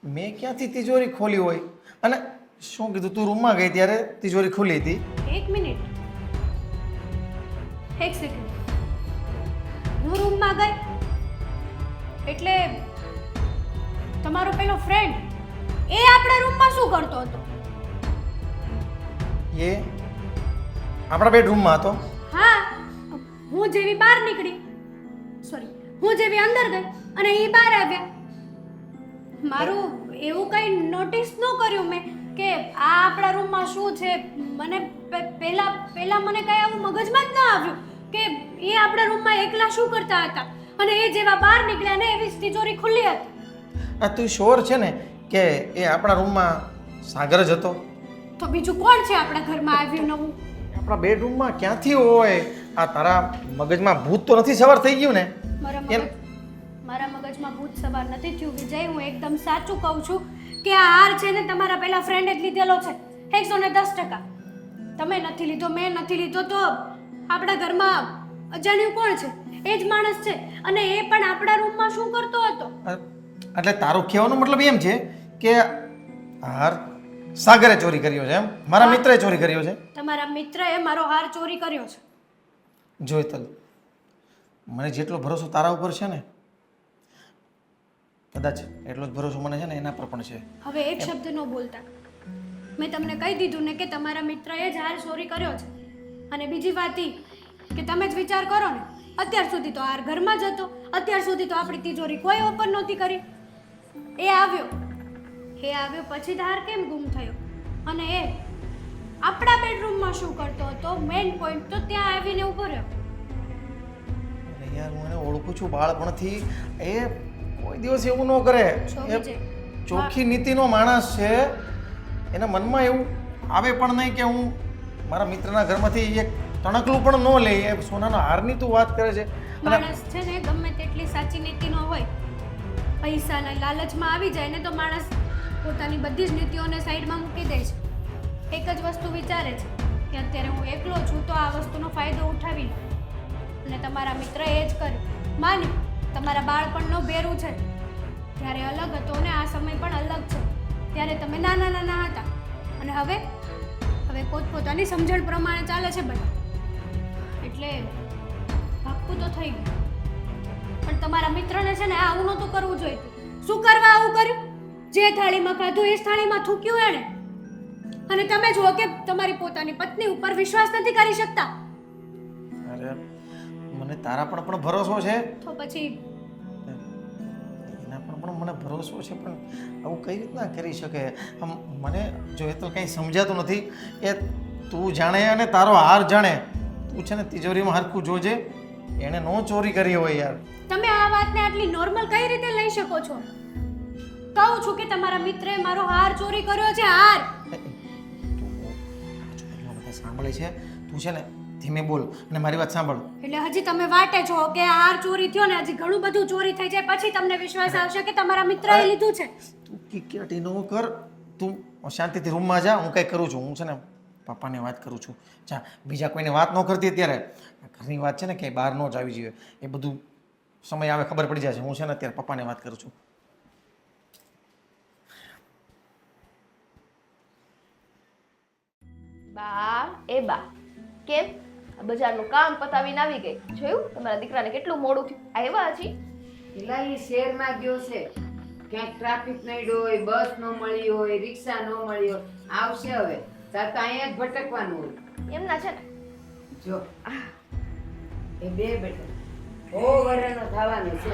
મેં ક્યાંથી તિજોરી ખોલી હોય? અને શું કીધું તું રૂમમાં ગઈ ત્યારે તિજોરી ખુલી હતી? એક મિનિટ, એક સેકન્ડ. હું રૂમમાં ગઈ એટલે તમારો પેલો ફ્રેન્ડ એ આપણા રૂમમાં શું કરતો હતો? એ આપણા બેડરૂમમાં હતો. હા, હું જેવી બહાર નીકળી, હું જેવી અંદર ગઈ અને એ બહાર આવ્યા. મારું એવું કંઈ નોટિસ ન કર્યું મેં કે આ આપણા રૂમમાં શું છે. મને પહેલા મને કંઈ આવું મગજમાં જ ન આવ્યું કે એ આપણા રૂમમાં એકલા શું કરતા હતા. અને એ જેવા બહાર નીકળ્યા ને એવી તિજોરી ખુલ્લી હતી. તું શ્યોર છે ને કે એ આપણા રૂમમાં સાગર જ હતો? તો બીજું કોણ છે આપણા ઘરમાં આવ્યું નવું? આપણા બેડરૂમમાં ક્યાંથી હોય? આ તારા મગજમાં ભૂત તો નથી સવાર થઈ ગયું ને? મારા મગજમાં ભૂત સવાર નથી થયું વિજય. હું એકદમ સાચું કહું છું કે આ હાર છે ને તમારા પેલા ફ્રેન્ડે જ લીધેલો છે 110%. તમે નથી લીધો, મેં નથી લીધો, તો આપણા ઘરમાં અજાણ્યું કોણ છે? એ જ માણસ છે. અને એ પણ આપણા રૂમમાં શું કરતો હતો? એટલે તારો કહેવાનો મતલબ એમ છે કે હાર સાગરે ચોરી કર્યો છે એમ? મારા મિત્રએ ચોરી કર્યો છે? તમારા મિત્રએ મારો હાર ચોરી કર્યો છે. જોઈ તલ, મને જેટલો ભરોસો તારા ઉપર છે ને, કદાચ એટલો જ ભરોસો મને છે ને એના પર પણ છે. હવે એક શબ્દ ન બોલતા. મેં તમને કહી દીધું ને કે તમારા મિત્રએ જ હાર ચોરી કર્યો છે. અને બીજી વાત એ કે તમે જ વિચાર કરો ને, અત્યાર સુધી તો હાર ઘરમાં જ હતો, અત્યાર સુધી તો આપણી તિજોરી કોઈ ઓપન નહોતી કરી. એ આવ્યો પછી હાર કેમ ગુમ થયો? અને એ આપણા બેડરૂમમાં શું કરતો હતો? મેઇન પોઈન્ટ તો ત્યાં આવીને ઊભો રહ્યો. અરે યાર, હું એને ઓળખું છું બાળપણથી. એ કોઈ દિવસ એવું ન કરે. એ ચોખ્ખી નીતિનો માણસ છે. એના મનમાં એવું આવે પણ નહીં કે હું મારા મિત્રના ઘરમાંથી એક તણકલું પણ ન લે. એ સોનાનો હારની તું વાત કરે છે. માણસ છે ને ગમે તેટલી સાચી નીતિનો હોય, પૈસાના લાલચમાં આવી જાય ને તો માણસ પોતાની બધી જ નીતિઓને સાઈડમાં મૂકી દે છે. એક જ વસ્તુ વિચારે છે કે અત્યારે હું એકલો છું તો આ વસ્તુનો ફાયદો ઉઠાવી લઉં. અને તમારા મિત્રએ એ જ કર્યું. માન્યું, તમારા બાળપણનો ભેરું છે. ત્યારે અલગ હતો ને આ સમય પણ અલગ છે. ત્યારે તમે નાના હતા અને હવે પોતપોતાની સમજણ પ્રમાણે ચાલે છે બધા. એટલે ભાગવું તો થઈ ગયું. પણ તમારા મિત્રને છે ને આવું નહોતું કરવું જોઈએ. શું કરવા આવું કર્યું? જે થાળીમાં ખાધું એ જ થાળીમાં થૂક્યું એણે. અને તમે જુઓ કે તમારી પોતાની પત્ની ઉપર વિશ્વાસ નથી કરી શકતા. અરે મને તારા પર પણ ભરોસો છે. તો પછી એના પર પણ મને ભરોસો છે, પણ આવું કઈ રીતના કરી શકે? મને જો એ તો કંઈ સમજાતું નથી. એ તું જાણે અને તારો હાર જાણે. તું છે ને તિજોરીમાં હરખું જોજે, એણે નો ચોરી કરી હોય યાર. તમે આ વાતને આટલી નોર્મલ કઈ રીતે લઈ શકો છો? કહું છું કે તમારા મિત્રએ મારો હાર ચોરી કર્યો છે. હાર સાંભળે છે? તું છે ને ધીમે બોલ અને મારી વાત સાંભળ. એટલે હજી તમે વાટે છો કે હાર ચોરી થયો ને હજી ઘણું બધું ચોરી થઈ જાય પછી તમને વિશ્વાસ આવશે કે તમારા મિત્રએ લીધું છે. તું કિકિયાટી ન કર. તું શાંતિથી રૂમમાં જા. હું કંઈ કરું છું. હું છે ને પપ્પાને વાત કરું છું. જા, બીજા કોઈને વાત ન કરતી અત્યારે. ઘરની વાત છે ને કે બહાર ન જ આવી જોઈએ. એ બધું સમય આવે ખબર પડી જાય છે. હું છે ને અત્યારે પપ્પાને વાત કરું છું. બા કેમ બજારનું કામ પતાવીને આવી ગઈ? જોયું તમારા દીકરાને કેટલું મોડું થયું? આવ્યા હજી? પેલા એ શહેરમાં ગયો છે, ક્યાંક ટ્રાફિક નડ્યો હોય, બસ ન મળી હોય, રિક્ષા ન મળી હોય. આવશે હવે. તાર તો અહીંયા જ ભટકવાનું હોય. એમના છે ને જો એ બે બેટા બહુ વરાનો થવાનું છે.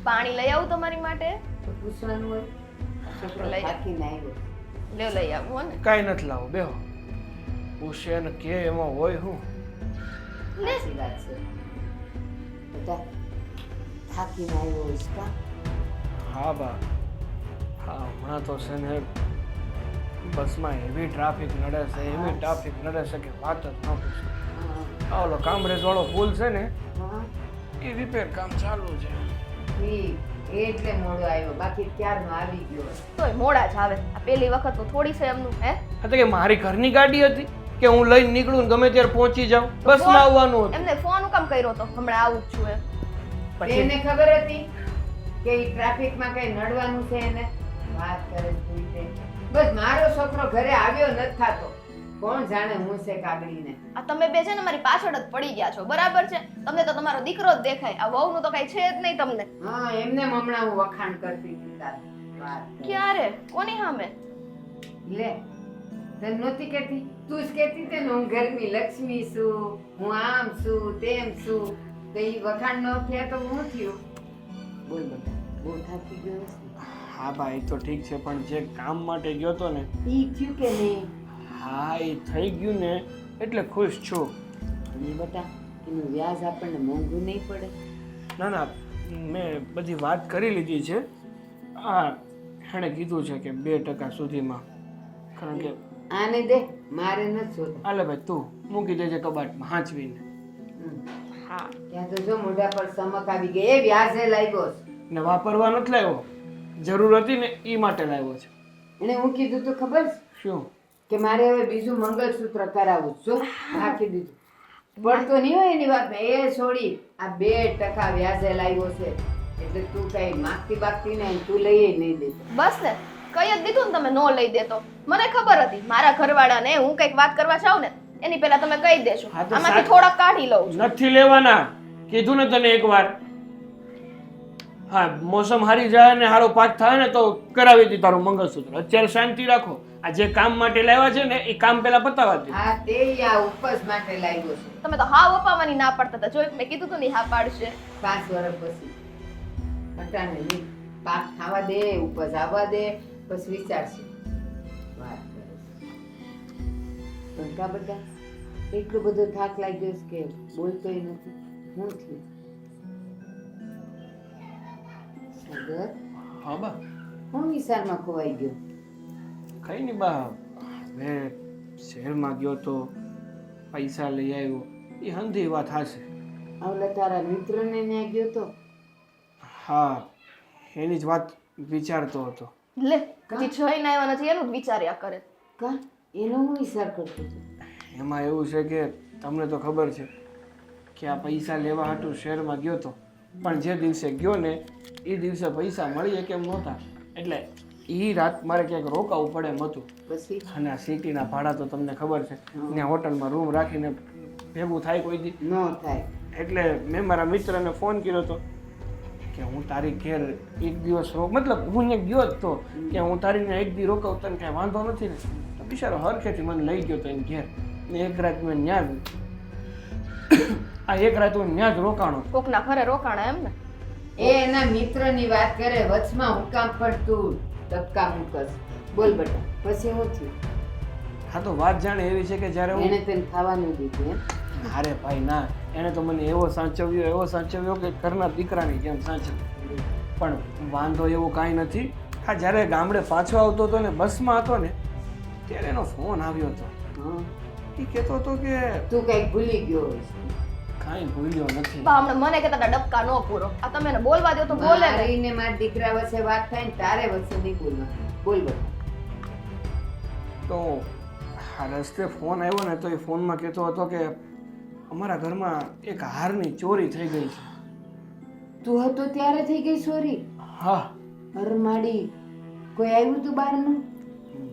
પાણી લઈ આવું તમારી માટે? તો પૂછવાનું હોય. છોકરો થાકીને આવ્યો. લઈ આવું હો ને. કાંઈ નથી લાવો બેહો પૂછે ને કે એમાં હોય હું સાચી વાત છે બેટા થાકીને આવ્યો હોઈશ કા હા બા હા હમણાં તો છે ને બસમાં એવી ટ્રાફિક નડે છે એવી ટ્રાફિક નડે છે કે વાત જ ન પૂછો આ ઓલો કામરેજ વાળો પુલ છે ને હા એ રિપેર કામ ચાલુ છે ઠીક એટલે મોડો આવ્યો બાકી ક્યારનો આવી ગયો તોય મોડા જ આવે આ પહેલી વખત તો થોડી છે એમનું હે એટલે કે મારી ઘરની ગાડી હતી કે હું લઈને નીકળું ને ગમે ત્યારે પહોંચી જાઉં બસમાં આવવાનું હતું એમને ફોન કામ કર્યો તો હમણાં આવું જ છું એમ પછી એને ખબર હતી કે ઈ ટ્રાફિકમાં કઈ નડવાનું છે એને વાત કરે તું તે બસ મારો છોકરો ઘરે આવ્યો નથી થાતો કોણ જાણે હું છે કાગડીને આ તમે બે છે ને મારી પાછળ જ પડી ગયા છો બરાબર છે તમને તો તમારો દીકરો જ દેખાય આ વહુનું તો કઈ છે જ નહીં તમને હા એમને હમણાં હું વખાણ કરતી હતી તારી વાત કરે. ક્યારે કોની સામે લે તને નહોતી કહેતી તું જ કહેતી હતી ને હું ઘરની લક્ષ્મી છું હું આમ છું તેમ છું તો ઈ વખાણ ન થયા તો હું થયું બોલ બેટા બહુ થાકી ગયો છે ને? હા ભાઈ તો ઠીક છે પણ જે કામ માટે ગયો તો ને ઈ થયું કે નહીં હા એ થઈ ગયું ને એટલે ખુશ છું અને બેટા એનું વ્યાજ આપણને મોંઘું નહીં પડે ના ના મેં બધી વાત કરી લીધી છે હા એણે કીધું છે કે 2% સુધીમાં કારણ કે આને દે મારે નથી જોતું હાલે ભાઈ તું મૂકી દેજે કબાટમાં હાંચવીને હા ત્યાં તો જો મોઢા પર સમક આવી ગઈ એ વ્યાજે લાગ્યો છે. ને વાપરવા નથી લાવ્યો જરૂર હતી ને એ માટે લાવ્યો છે એને હું કીધું તો ખબર છે શું કે મારે હવે બીજું મંગળસૂત્ર કરાવવું છે. જો રાખી દીધું પડતો નહીં હોય એની વાતમાં એ છોડી આ 2% વ્યાજે લાવ્યો છે એટલે તું કઈ માગતી બાગતી નહીં તું લઈ નહીં દેતો બસ ને કઈ જ દીધું ને તમે નો લઈ દેતો મને ખબર હતી મારા ઘરવાળાને હું કઈક વાત કરવા ચાહું ને એની પહેલા તમે કહી દેશો હા તો આમાંથી સાચ- થોડાક કાઢી લઉં છું નથી લેવાના કીધું ને તને એકવાર હા મોસમ હારી જાય ને હારો પાક થાય ને તો કરાવી દી તારું મંગળસૂત્ર અત્યારે શાંતિ રાખો આ જે કામ માટે લાવ્યા છે ને એ કામ પેલા પતાવા દે હા તે આ ઉપવાસ માટે લાવ્યો છે તમે તો હા અપાવવાની ના પડતા હતા જો મેં કીધું તું ને હા પાડશે 5 વર્ષ પછી અટાણે નહીં પાક ખાવા દે ઉપવાસ આવવા દે પછી વિચારશે વાત કરે છે પણ કા બધા એટલો બધો થાક લાગ્યો છે કે બોલતોય નથી હું થયું સાગર હા બા હું વિચારમાં ખોવાઈ ગયો કઈ નહીં બા મેં શહેરમાં ગયો તો પૈસા લઈ આવ્યો એ હંધી વાત હશે આવલા તારા મિત્રને ત્યાં ગયો તો હા એની જ વાત વિચારતો હતો લે હજી જઈને આવ્યા નથી એનું જ વિચાર્યા કરે કા એનો હું વિચાર કરતો હતો એમાં એવું છે કે તમને તો ખબર છે કે આ પૈસા લેવા હાટું શહેરમાં ગયો તો પણ જે દિવસે ગયો ને એ દિવસે પૈસા મળીએ કેમ નહોતા એટલે એ રાત મારે ક્યાંક રોકાવું પડે એમ હતું પછી અને આ સિટીના ભાડા તો તમને ખબર છે ત્યાં હોટલમાં રૂમ રાખીને ભેગું થાય કોઈ દી ન થાય એટલે મેં મારા મિત્રને ફોન કર્યો હતો કે હું તારી ઘેર એક દિવસ મતલબ હું અહીંયા ગયો જ તો કે હું તારી ત્યાં એક દી રોકાવું તને કાંઈ વાંધો નથી ને તો બિચારો હરખેથી મને લઈ ગયો તો એને ઘેર ને એક રાત મેં ત્યાં જ આ એક રાત હું ત્યાં જ રોકાણો કોકના ઘરે રોકાણા એમ ને એ એના મિત્રની વાત કરે વચમાં હું કામ પર તું ધક્કા મૂકસ બોલ બેટા પછી હું થયું હા તો વાત જાણે એવી છે કે જ્યારે હું એને તને ખાવાનું દીધું એમ અરે ભાઈ ના એણે તો મને એવો સાચવ્યો કે ઘરના દીકરાની જેમ સાચવ્યો પણ વાંધો એવું કાંઈ નથી હા જ્યારે ગામડે પાછો આવતો હતો ને બસમાં હતો ને ત્યારે એનો ફોન આવ્યો હતો હા એ કહેતો હતો કે તું કઈક ભૂલી ગયો હોઈશ. કાંઈ ભૂલ્યો નથી બા હમણાં મને કહેતા હતા ડબકા નો પૂરો આ તમે એને બોલવા દો તો બોલે ને મારી ને મારા દીકરા વચ્ચે વાત થાય ને તારે વચ્ચે નહીં બોલવાનું બોલ બેટા તો આ રસ્તે ફોન આવ્યો ને તો એ ફોનમાં કહેતો હતો કે અમારા ઘરમાં એક હારની ચોરી થઈ ગઈ છે તું હતો ત્યારે થઈ ગઈ ચોરી હા અરમાડી કોઈ આવ્યું તું બહારનું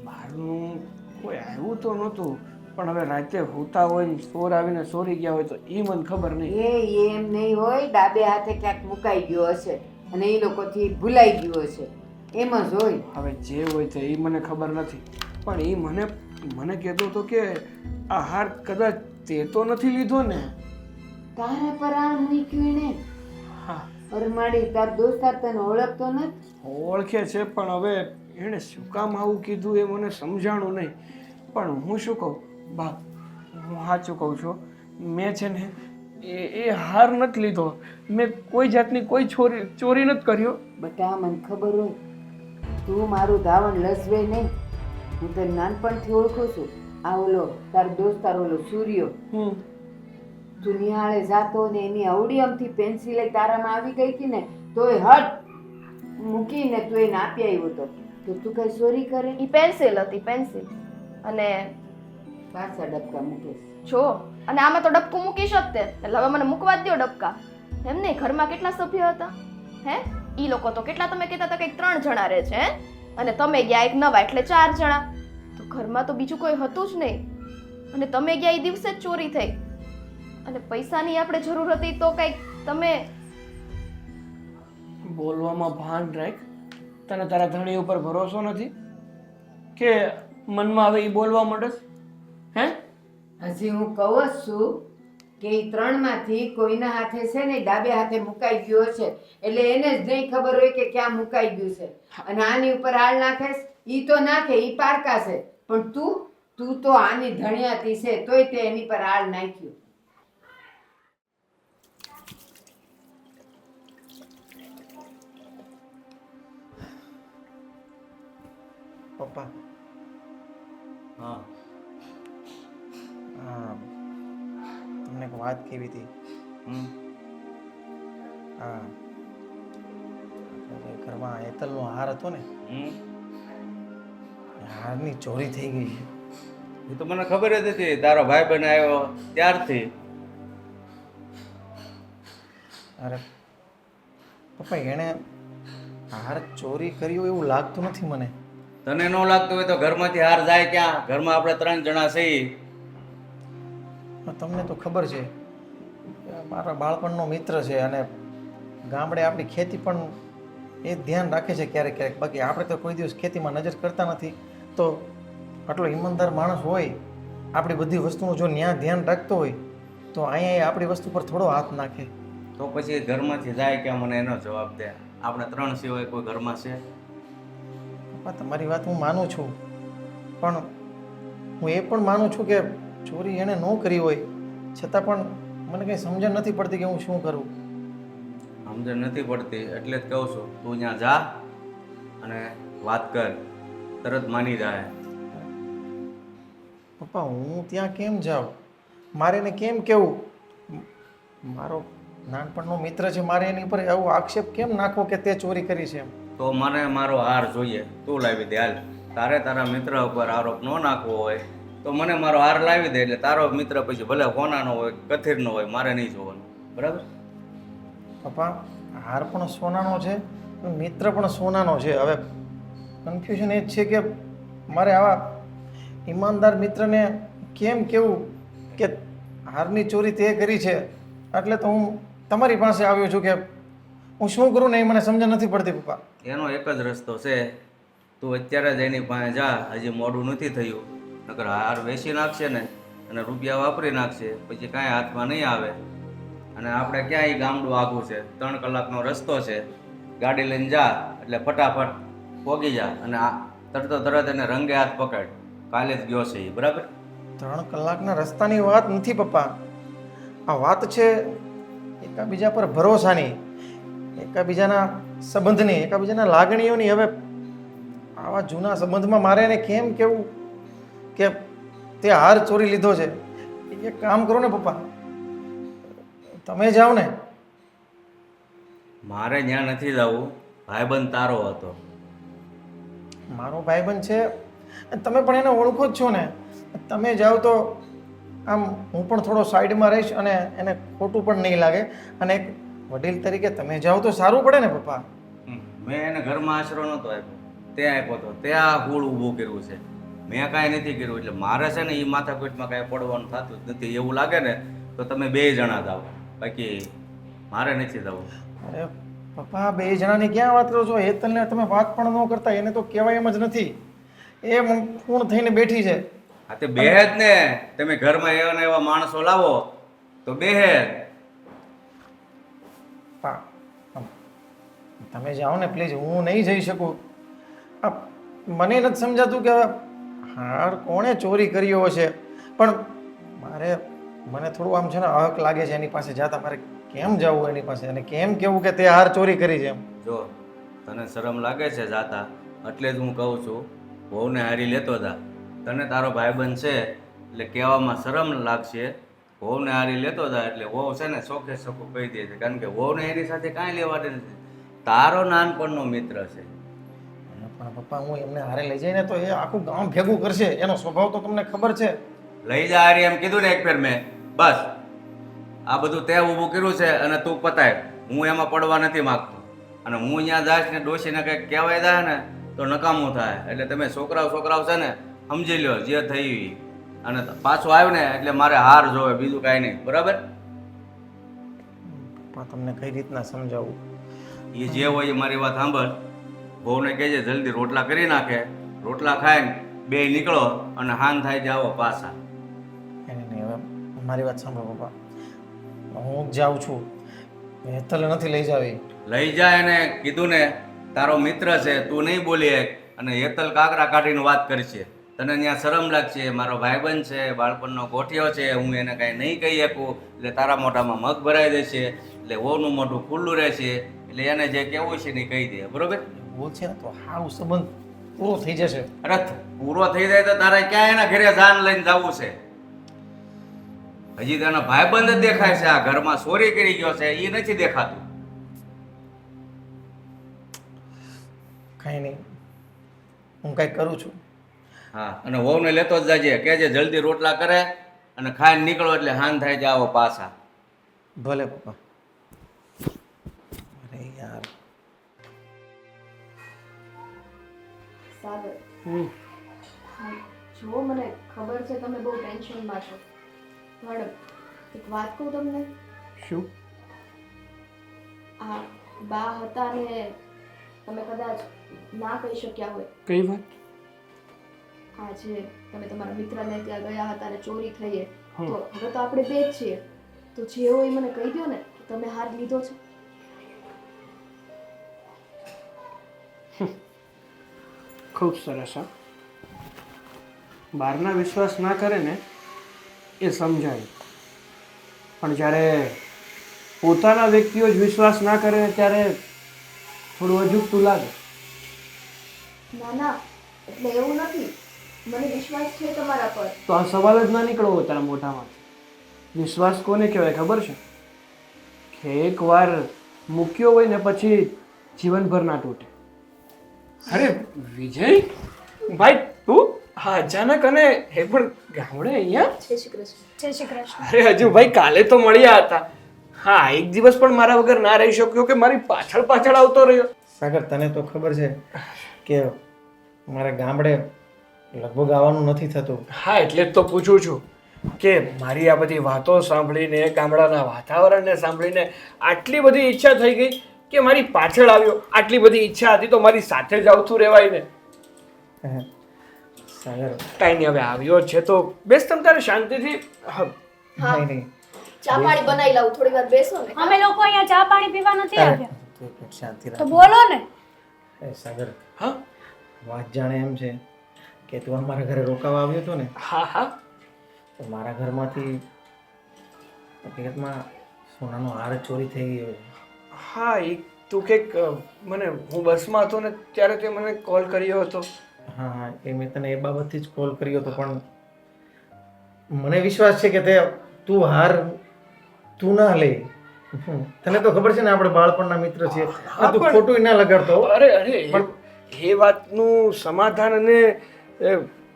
બહારનું કોઈ આવ્યું તો નહોતું પણ હવે રાતે હોતા હોય ને ચોર આવીને ચોરી ગયા હોય તો એ મને ખબર નહીં એ એમ નહીં હોય ડાબે હાથે ક્યાંક મુકાઈ ગયો હશે અને એ લોકોથી ભૂલાઈ ગયો હશે એમ જ હોય હવે જે હોય તે એ મને ખબર નથી પણ એ મને કહેતો હતો કે આ હાર કદાચ તે તો નથી લીધો ને તારા પર આ મૂક્યું એને હા અરમાડી તાર દોસ્તાર તને ઓળખતો નથી ઓળખે છે પણ હવે એણે શું કામ આવું કીધું એ મને સમજાણું નહીં. પણ હું શું કહું બા, હું સાચું કહું છું, મેં છે ને એ હાર નથી લીધો. મેં કોઈ જાતની કોઈ ચોરી નથી કર્યો. બટા મને ખબર હોય તું મારું ધાવણ લસવે નહીં. હું તને નાનપણથી ઓળખું છું. આ ઓલો તારો દોસ્તાર ઓલો સૂર્યો તું નિહાળે જાતો ને એની અવડી અમથી પેન્સિલ તારામાં આવી ગઈ હતી ને તોય હટ મૂકીને તું એને આપી આવ્યો હતો. તો તું કઈ ચોરી કરે? ઈ પેન્સિલ હતી, પેન્સિલ. અને પાછા ડબકા મૂકે જો, અને આમાં તો ડબકું મૂકી શકતે. એટલે હવે મને મૂકવા જ દો ડબકા. એમ નહીં, ઘરમાં કેટલા સભ્ય હતા? હે, ઈ લોકો તો કેટલા તમે કહેતા હતા કંઈક 3 જણા રહે છે, હે? અને તમે ગયા એક નવા એટલે 4 જણા. તો ઘરમાં તો બીજું કોઈ હતું જ નહીં. અને તમે ગયા એ દિવસે જ ચોરી થઈ. અને પૈસાની આપણે જરૂર હતી તો કંઈક તમે બોલવામાં ભાન રાખ. તને તારા ધણી ઉપર ભરોસો નથી કે મનમાં હવે એ બોલવા માંડે? હે, હજી હું કહું જ છું કે એ 3 માંથી કોઈના હાથે છે ને ડાબે હાથે મુકાઈ ગયો છે. એટલે એને જ નહીં ખબર હોય કે ક્યાં મુકાઈ ગયું છે. અને આની ઉપર આળ નાખેશ, ઈ તો નાખે, ઈ પારકા છે. પણ તું તો આની ધણિયાતી છે તોય તે એની પર આળ નાખ્યું. પપ્પા, હા તમને એક વાત કેવી હતી. હા, આપણે જે ઘરમાં હેતલનો હાર હતો ને, એ હારની ચોરી થઈ ગઈ છે. એ તો મને ખબર જ હતી. તારો ભાઈ બહેન આવ્યો ત્યારથી. અરે પપ્પા, એણે હાર ચોરી કર્યો એવું લાગતું નથી મને. તને ન લાગતું હોય તો ઘરમાંથી હાર જાય ક્યાં? ઘરમાં આપણે 3 જણા છીએ. તમને તો ખબર છે કે મારા બાળપણનો મિત્ર છે અને ગામડે આપણી ખેતી પણ એ ધ્યાન રાખે છે ક્યારેક ક્યારેક. બાકી આપણે તો કોઈ દિવસ ખેતીમાં નજર કરતા નથી. તો આટલો ઈમાનદાર માણસ હોય, આપણી બધી વસ્તુનું જો ન્યા ધ્યાન રાખતો હોય તો અહીંયા આપણી વસ્તુ પર થોડો હાથ નાખે. તો પછી ઘરમાંથી જાય ક્યાં? મને એનો જવાબ દે. આપણે 3 સિવાય કોઈ ઘરમાં છે? પપ્પા, તમારી વાત હું માનું છું, પણ હું એ પણ માનું છું કે ચોરી એણે ન કરી હોય છતાં પણ મને કંઈ સમજણ નથી પડતી કે હું શું કરું. સમજણ નથી પડતી એટલે જ કહું છું, તું ત્યાં જા અને વાત કર, તરત માની જાય. પપ્પા, હું ત્યાં કેમ જાઉં? મારે એને કેમ કહેવું? મારો નાનપણનો મિત્ર છે, મારે એની ઉપર એવો આક્ષેપ કેમ નાખવો કે તે ચોરી કરી છે? એમ તો મને મારો હાર જોઈએ, તું લાવી દે. હાલ, તારે તારા મિત્ર ઉપર આરોપ ન નાખવો હોય તો મને મારો હાર લાવી દે. એટલે તારો મિત્ર પછી ભલે સોનાનો હોય, કથિરનો હોય, મારે નહીં જોવાનું. બરાબર? પપ્પા, હાર પણ સોનાનો છે, મિત્ર પણ સોનાનો છે. હવે કન્ફ્યુઝન એ જ છે કે મારે આવા ઈમાનદાર મિત્રને કેમ કહેવું કે હારની ચોરી તે કરી છે. એટલે તો હું તમારી પાસે આવ્યો છું કે હું શું કરું ને એ મને સમજ નથી પડતી. પપ્પા, એનો એક જ રસ્તો છે, તું અત્યારે જ એની પાસે જા. હજી મોડું નથી થયું. નકર હાર વેચી નાખશે ને અને રૂપિયા વાપરી નાખશે, પછી કાંઈ હાથમાં નહીં આવે. અને આપણે ક્યાં એ ગામડું આઘું છે, 3 કલાકનો રસ્તો છે. ગાડી લઈને જા એટલે ફટાફટ પોગી જા. અને આ તરત એને રંગે હાથ પકડ. કાલે જ ગયો છે એ. બરાબર? 3 કલાકના રસ્તાની વાત નથી પપ્પા. આ વાત છે એકાબીજા પર ભરોસાની, એકાબીજાના સંબંધની, એકાબીજાના લાગણીઓની. હવે આવા જૂના સંબંધમાં મારે એને કેમ કહેવું કે તે હાર ચોરી લીધો છે? એક કામ કરો ને પપ્પા, તમે જાઓ ને. મારે ત્યાં નથી જવું. ભાઈબંધ તારો હતો. મારો ભાઈબંધ છે, તમે પણ એને ઓળખો જ છો ને. તમે જાઓ તો આમ હું પણ થોડો સાઈડમાં રહીશ અને એને ખોટું પણ નહીં લાગે. અને એક વડીલ તરીકે તમે જાઓ તો સારું પડે ને પપ્પા. મેં એને ઘરમાં આશરો નહોતો આપ્યો, તે આપ્યો હતો. તે આ કુળ ઊભું કર્યું છે. મેં કાંઈ નથી કર્યું. એટલે મારે છે ને એ માથાકૂટમાં કાંઈ પડવાનું થતું જ નથી. એવું લાગે ને તો તમે 2 જણા જાઓ, બાકી મારે નથી જવું. અરે પપ્પા, 2 જણાની ક્યાં વાત કરો છો? હેતલને તમે વાત પણ ન કરતા. એને તો કહેવાય એમ જ નથી. એ પૂર્ણ થઈને બેઠી છે. હા, તે બેહે જ ને. તમે ઘરમાં એવા ને એવા માણસો લાવો તો બેહે. પપ્પા, તમે જાઓ ને પ્લીઝ. હું નહીં જઈ શકું. મને નથી સમજાતું કે હવે હાર કોણે ચોરી કર્યો હશે. પણ મને થોડું આમ છે ને અહક લાગે છે એની પાસે જતા. મારે કેમ જવું એની પાસે અને કેમ કેવું કે તે હાર ચોરી કરી છે એમ? જો તને શરમ લાગે છે જાતા, એટલે જ હું કહું છું વહુને હારી લેતો જા. તને તારો ભાઈબંધ છે એટલે કહેવામાં શરમ લાગશે. વહુને હારી લેતો જા એટલે વહુ છે ને ચોખ્ખે ચોખ્ખું કહી દે છે, કારણ કે વહુને એની સાથે કાંઈ લેવા દે નથી. તારો નાનપણનો મિત્ર છે. પણ પપ્પા, હું એમને હારે લઈ જઈને તો એ આખું ગામ ભેગું કરશે. એનો સ્વભાવ તો તમને ખબર છે. લઈ જા હારી એમ કીધું ને એક ફેર મેં. બસ આ બધું તે ઊભું કર્યું છે અને તું પતાય. હું એમાં પડવા નથી માગતો. અને હું અહીંયા જાશ ને ડોશીને કંઈક કહેવાય જાય ને તો નકામું થાય. એટલે તમે છોકરાઓ છે ને સમજી લ્યો જે થઈ. અને પાછું આવ્યું ને એટલે મારે હાર જોવે, બીજું કાંઈ નહીં. બરાબર? પપ્પા, તમને કઈ રીતના સમજાવું? એ જે હોય એ મારી વાત સાંભળ. બહુને કહેજે જલ્દી રોટલા કરી નાખે. રોટલા ખાઈને બે નીકળો અને હાન થાય જાઓ પાછા. નહીં, હવે મારી વાત સાંભળો પપ્પા. હું જાઉં છું. હેતલે નથી લઈ જાવી. લઈ જાય એને કીધું ને તારો મિત્ર છે, તું નહીં બોલી એક. અને હેતલ કાકરા કાઢીને વાત કરશે. તને ત્યાં શરમ લાગશે. મારો ભાઈબંધ છે, બાળપણનો ગોઠિયો છે, હું એને કાંઈ નહીં કહી શકું એટલે તારા મોઢામાં મગ ભરાઈ દેશે. એટલે વહુનું મોઢું ખુલ્લું રહેશે. એટલે એને જે કહેવું છે ને કહી દે. બરોબર? એવું છે ને તો હાવ સંબંધ પૂરો થઈ જશે. અરે પૂરો થઈ જાય તો તારે ક્યાં એના ઘરે જાન લઈને જવું છે? હજી તેનો ભાઈબંધ જ દેખાય છે. આ ઘરમાં ચોરી કરી ગયો છે એ નથી દેખાતું. કાંઈ નહીં, હું કાંઈક કરું છું. હા, અને વહુને લેતો જ જાજે. કહેજે જલ્દી રોટલા કરે અને ખાઈને નીકળો એટલે હાન થાય જાઓ પાછા. ભલે પપ્પા. અરે યાર, સાગર, હા, જો મને ખબર છે તમે બહુ ટેન્શનમાં છો, પણ એક વાત કહું તમને. શું? આ બા હતા ને તમે કદાચ ના કહી શક્યા હોય. કઈ વાત? આજે તમે તમારા મિત્રને ત્યાં ગયા હતા ને ચોરી થઈ એ, હમ. તો હવે તો આપણે બે જ છીએ. તો જે હોય એ મને કહી દો ને કે તમે હાર લીધો છે. ખૂબ સરસ. હા, બહારના વિશ્વાસ ના કરે ને એ સમજાય, પણ જ્યારે પોતાના વ્યક્તિઓ જ વિશ્વાસ ના કરે ત્યારે થોડું અજુગતું લાગે. ના ના, એટલે એવું નથી. મને વિશ્વાસ છે તમારા પર. તો આ સવાલ જ ના નીકળવો હોય તારા મોઢામાં. વિશ્વાસ કોને કહેવાય ખબર છે? કે એકવાર મૂક્યો હોય ને પછી જીવનભર ના તૂટે. અરે વિજય ભાઈ, તું હા અચાનક અને એ પણ ગામડે અહીંયા? જય શ્રી કૃષ્ણ. જય શ્રી કૃષ્ણ. અરે હજુ ભાઈ કાલે તો મળ્યા હતા. હા, એક દિવસ પણ મારા વગર ના રહી શક્યો કે મારી પાછળ પાછળ આવતો રહ્યો. સાગર, તને તો ખબર છે કે મારે ગામડે લગભગ આવવાનું નથી થતું. હા, એટલે જ તો પૂછું છું કે મારી આ બધી વાતો સાંભળીને, ગામડાના વાતાવરણને સાંભળીને આટલી બધી ઈચ્છા થઈ ગઈ કે મારી પાછળ આવ્યો. આટલી બધી ઈચ્છા હતી તો મારી સાથે જ આવતું રહેવાય ને. સાગર, કાંઈ નહીં, હવે આવ્યો છે તો બેસ તમ તારે શાંતિથી. હા, હા, નહીં નહીં, ચા પાણી બનાવી લાવું, થોડી વાર બેસો ને. અમે લોકો અહીંયા ચા પાણી પીવા નથી આવ્યા. તું એક શાંતિ તો રાખ. બોલો ને. એ સાગર, હા, વાત જાણે એમ છે કે તું અમારા ઘરે રોકાવા આવ્યો હતો ને, હા, હા. તો મારા ઘરમાંથી હકીકતમાં સોનાનો હાર ચોરી થઈ ગયો છે. હા, એ તું કંઈક મને, હું બસમાં હતો ને ત્યારે તે મને કોલ કર્યો હતો. હા હા, એ મેં તને એ બાબતથી જ કોલ કર્યો હતો. પણ મને વિશ્વાસ છે કે તે તું હાર તું ના લે. તને તો ખબર છે ને આપણે બાળપણના મિત્ર છીએ. હા, તું પણ- ખોટું ના લગાડતો. અરે એ વાતનું સમાધાન અને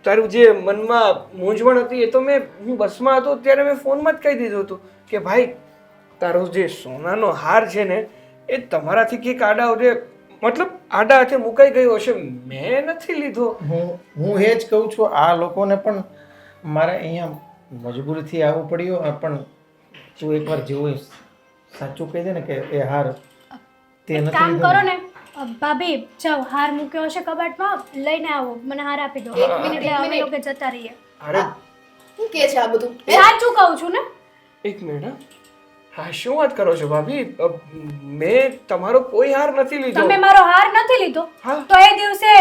તારું જે મનમાં મૂંઝવણ હતી એ તો હું બસમાં હતો ત્યારે મેં ફોનમાં જ કહી દીધું હતું કે ભાઈ તારો જે સોનાનો હાર છે ને એ તમારાથી કંઈક આડા હાથે મુકાઈ ગયો હશે, મેં નથી લીધો. હું એ જ કહું છું. આ લોકોને પણ મારે અહીંયા મજબૂરીથી આવવું પડ્યું. પણ તું એકવાર જેવું સાચું કહી દે ને કે એ હાર તે એક નથી કામ લીધો કરો ને. ને ભાભી, જાઓ હાર મૂક્યો હશે કબાટમાં, લઈને આવો, મને હાર આપી દો. એક મિનિટ, એટલે એક અમે મિનિટ. લોકો જતા રહીએ. અરે શું કે છે આ બધું? સાચું કહું છું ને. એક મિનિટ. હા, શું વાત કરો છો ભાભી? મેં તમારો કોઈ હાર નથી લીધો. તમે મારો હાર નથી લીધો હા. તો એ દિવસે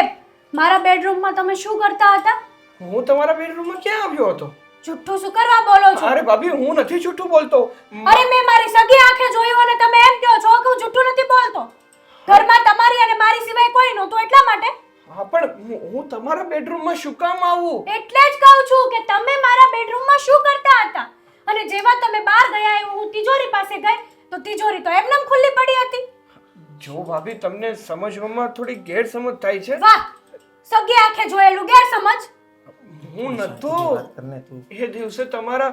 મારા બેડરૂમમાં તમે શું કરતા હતા? હું તમારા બેડરૂમમાં ક્યાં આવ્યો હતો? જુઠ્ઠું શું કરવા બોલો છો? અરે ભાભી, હું નથી જૂઠું બોલતો. અરે મેં મારી સગી આંખે જોયું અને તમે એમ કહો છો કે હું જુઠ્ઠું નથી બોલતો. ઘરમાં તમારી અને મારી સિવાય કોઈ નહોતું એટલા માટે. હા, પણ હું તમારા બેડરૂમમાં શું કામ આવું? એટલે જ કહું છું કે તમે મારા બેડરૂમમાં શું કરતા હતા? અને જેવા તમે બહાર ગયા એવું હું તિજોરી પાસે ગઈ તો તિજોરી તો એમનેમ ખુલ્લી પડી હતી. જો ભાભી, તમને સમજવામાં થોડી ગેરસમજ થાય છે. વાહ, સગી આંખે જોયેલું ગેરસમજ. હું નતો વાત કરને તું. એ દિવસે તમારા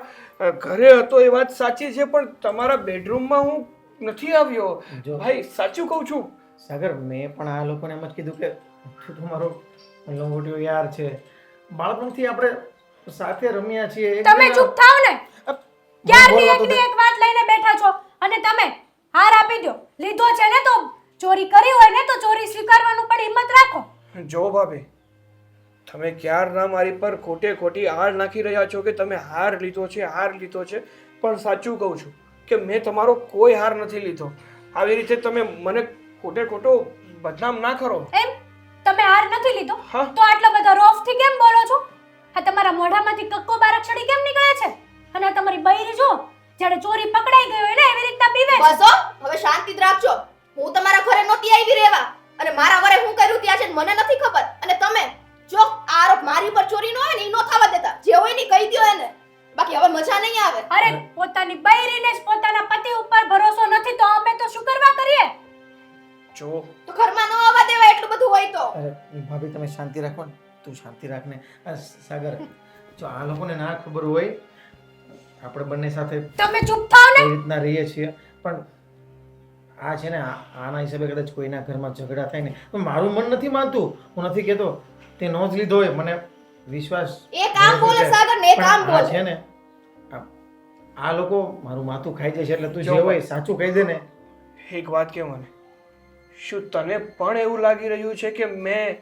ઘરે હતો એ વાત સાચી છે, પણ તમારા બેડરૂમમાં હું નથી આવ્યો. જો. ભાઈ, સાચું કહું છું. સાગર, મેં પણ આ લોકોને એમ જ કીધું કે તું તો મારો લંગોટિયો યાર છે, બાળપણથી આપણે સાથે રમ્યા છીએ. તમે ચૂપ થાવ ને. ક્યારની બોલવા તો એકની દે. એક વાત લઈને બેઠા છો અને તમે હાર આપી દો. લીધો છે ને તો ચોરી કરી હોય ને તો ચોરી સ્વીકારવાનું પણ હિંમત રાખો. જો ભાભી, તમે ક્યારના મારી પર ખોટી આળ નાખી રહ્યા છો કે તમે હાર લીધો છે, હાર લીધો છે. પણ સાચું કહું છું કે મેં તમારો કોઈ હાર નથી લીધો. આવી રીતે તમે મને ખોટો બદનામ ના કરો. એમ તમે હાર નથી લીધો હા. તો આટલા બધા રોફથી કેમ બોલો છો? આ તમારા મોઢામાંથી કક્કો બારકસડી કેમ નીકળે છે? અને આ તમારી બૈરી જો જ્યારે ચોરી પકડાઈ ગઈ હોય ને એવી રીતના પીવે છે. બસ હો, હવે શાંતિ જ રાખજો. હું તમારા ઘરે નહોતી આવી રહેવા અને મારા ઘરે હું કર્યું ત્યાં છે મને નથી ખબર. અને તમે જો આ આરોપ મારી ઉપર ચોરીનો હોય ને ઈ નો થવા દેતા. જે હોય ને ઈ કહી દ્યો એને, બાકી હવે મજા નહીં આવે. અરે પોતાની બૈરીને જ પોતાના પતિ ઉપર ભરોસો નથી તો અમે તો શું કરવા કરીએ? જો તો ઘરમાં ન આવવા દેવાય એટલું બધું હોય તો. અરે ભાભી, તમે શાંતિ રાખો ને. તું શાંતિ રાખ ને. સાગર, જો આ લોકોને ના ખબર હોય આપણે બંને સાથે તમે ચૂપ થાવ ને. કઈ રીતના રહીએ છીએ, પણ આ છે ને આના હિસાબે કદાચ કોઈના ઘરમાં ઝઘડા થાય ને તો મારું મન નથી માનતું. હું નથી કહેતો તે નો જ લીધો હોય, મને વિશ્વાસ એક આમ બોલે સાગર ને એક પણ આમ આ બોલે. છે ને આ લોકો મારું માથું ખાઈ જાય છે, એટલે તું જો જે હોય સાચું કહી દે ને. એક વાત કે મને, શું તને પણ એવું લાગી રહ્યું છે કે મેં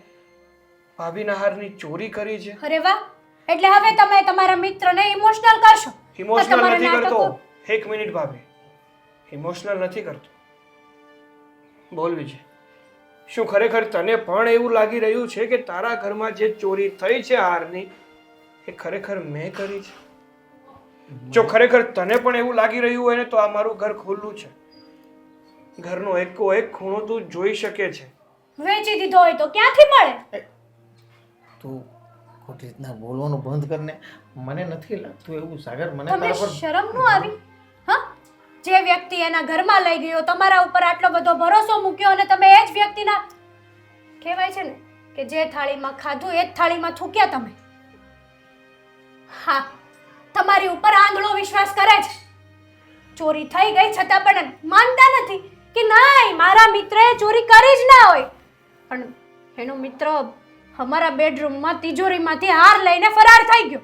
ભાભીના હારની ચોરી કરી છે? અરે વાહ, એટલે હવે તમે તમારા મિત્રને ઇમોશનલ કરશો. ઇમોશનલ તમારા નથી કરતો. નાટકો. એક મિનિટ ભાભી, ઇમોશનલ નથી કરતો. બોલ વિજય, શું ખરેખર તને પણ એવું લાગી રહ્યું છે કે તારા ઘરમાં જે ચોરી થઈ છે હારની એ ખરેખર મેં કરી છે? જો ખરેખર તને પણ એવું લાગી રહ્યું હોય ને તો આ મારું ઘર ખુલ્લું છે. ઘરનો એકો એક ખૂણો તું જોઈ શકે છે. વેચી દીધો હોય તો ક્યાંથી મળે? તું ખોટી રીતના બોલવાનું બંધ કરને. મને નથી લાગતું એવું સાગર. મને તમને તારા પર શરમ ન આવી? હા, જે વ્યક્તિ એના ઘરમાં લઈ ગયો, તમારા ઉપર આટલો બધો ભરોસો મૂક્યો અને તમે એ જ વ્યક્તિના કહેવાય છે ને કે જે થાળીમાં ખાધું એ જ થાળીમાં થૂક્યા તમે. હા, તમારી ઉપર આંધળો વિશ્વાસ કરે છે. ચોરી થઈ ગઈ છતાં પણ માનતા નથી કે નહીં મારા મિત્રએ ચોરી કરી જ ના હોય. પણ એનો મિત્ર અમારા બેડરૂમમાં તિજોરીમાંથી હાર લઈને ફરાર થઈ ગયો.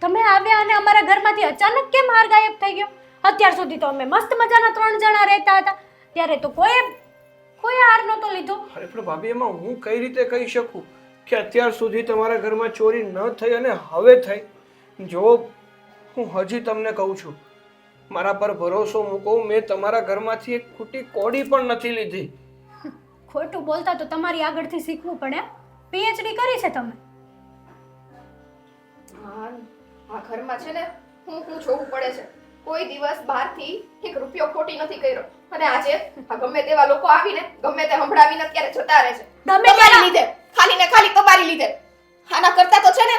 તમે આવ્યા અને અમારા ઘરમાંથી અચાનક કેમ હાર ગાયબ થઈ ગયો? અત્યાર સુધી તો અમે મસ્ત મજાના 3 જણા રહેતા હતા, ત્યારે તો કોઈ હાર નહોતો લીધો. અરે પણ ભાભી, એમાં હું કઈ રીતે કહી શકું કે અત્યાર સુધી તમારા ઘરમાં ચોરી ન થઈ અને હવે થઈ? જો હું હજી તમને કહું છું, મારા પર ભરોસો મૂકો. મેં તમારા ઘરમાંથી એક ખૂટી કોડી પણ નથી લીધી. ખોટું બોલતા તો તમારી આગળથી શીખવું પડે. પીએચડી કરી છે તમે. હા, આ ઘરમાં છે ને હું જોવું પડે છે. કોઈ દિવસ બહારથી એક રૂપિયો ખોટી નથી કર્યો. અને આજે આ ગમે તેવા લોકો આવીને ગમે તે સંભળાવીને અત્યારે જતા રહે છે. ગમે તમારી તેવા- લીધે, ખાલી ને ખાલી તમારી લીધે. આના કરતા તો છે ને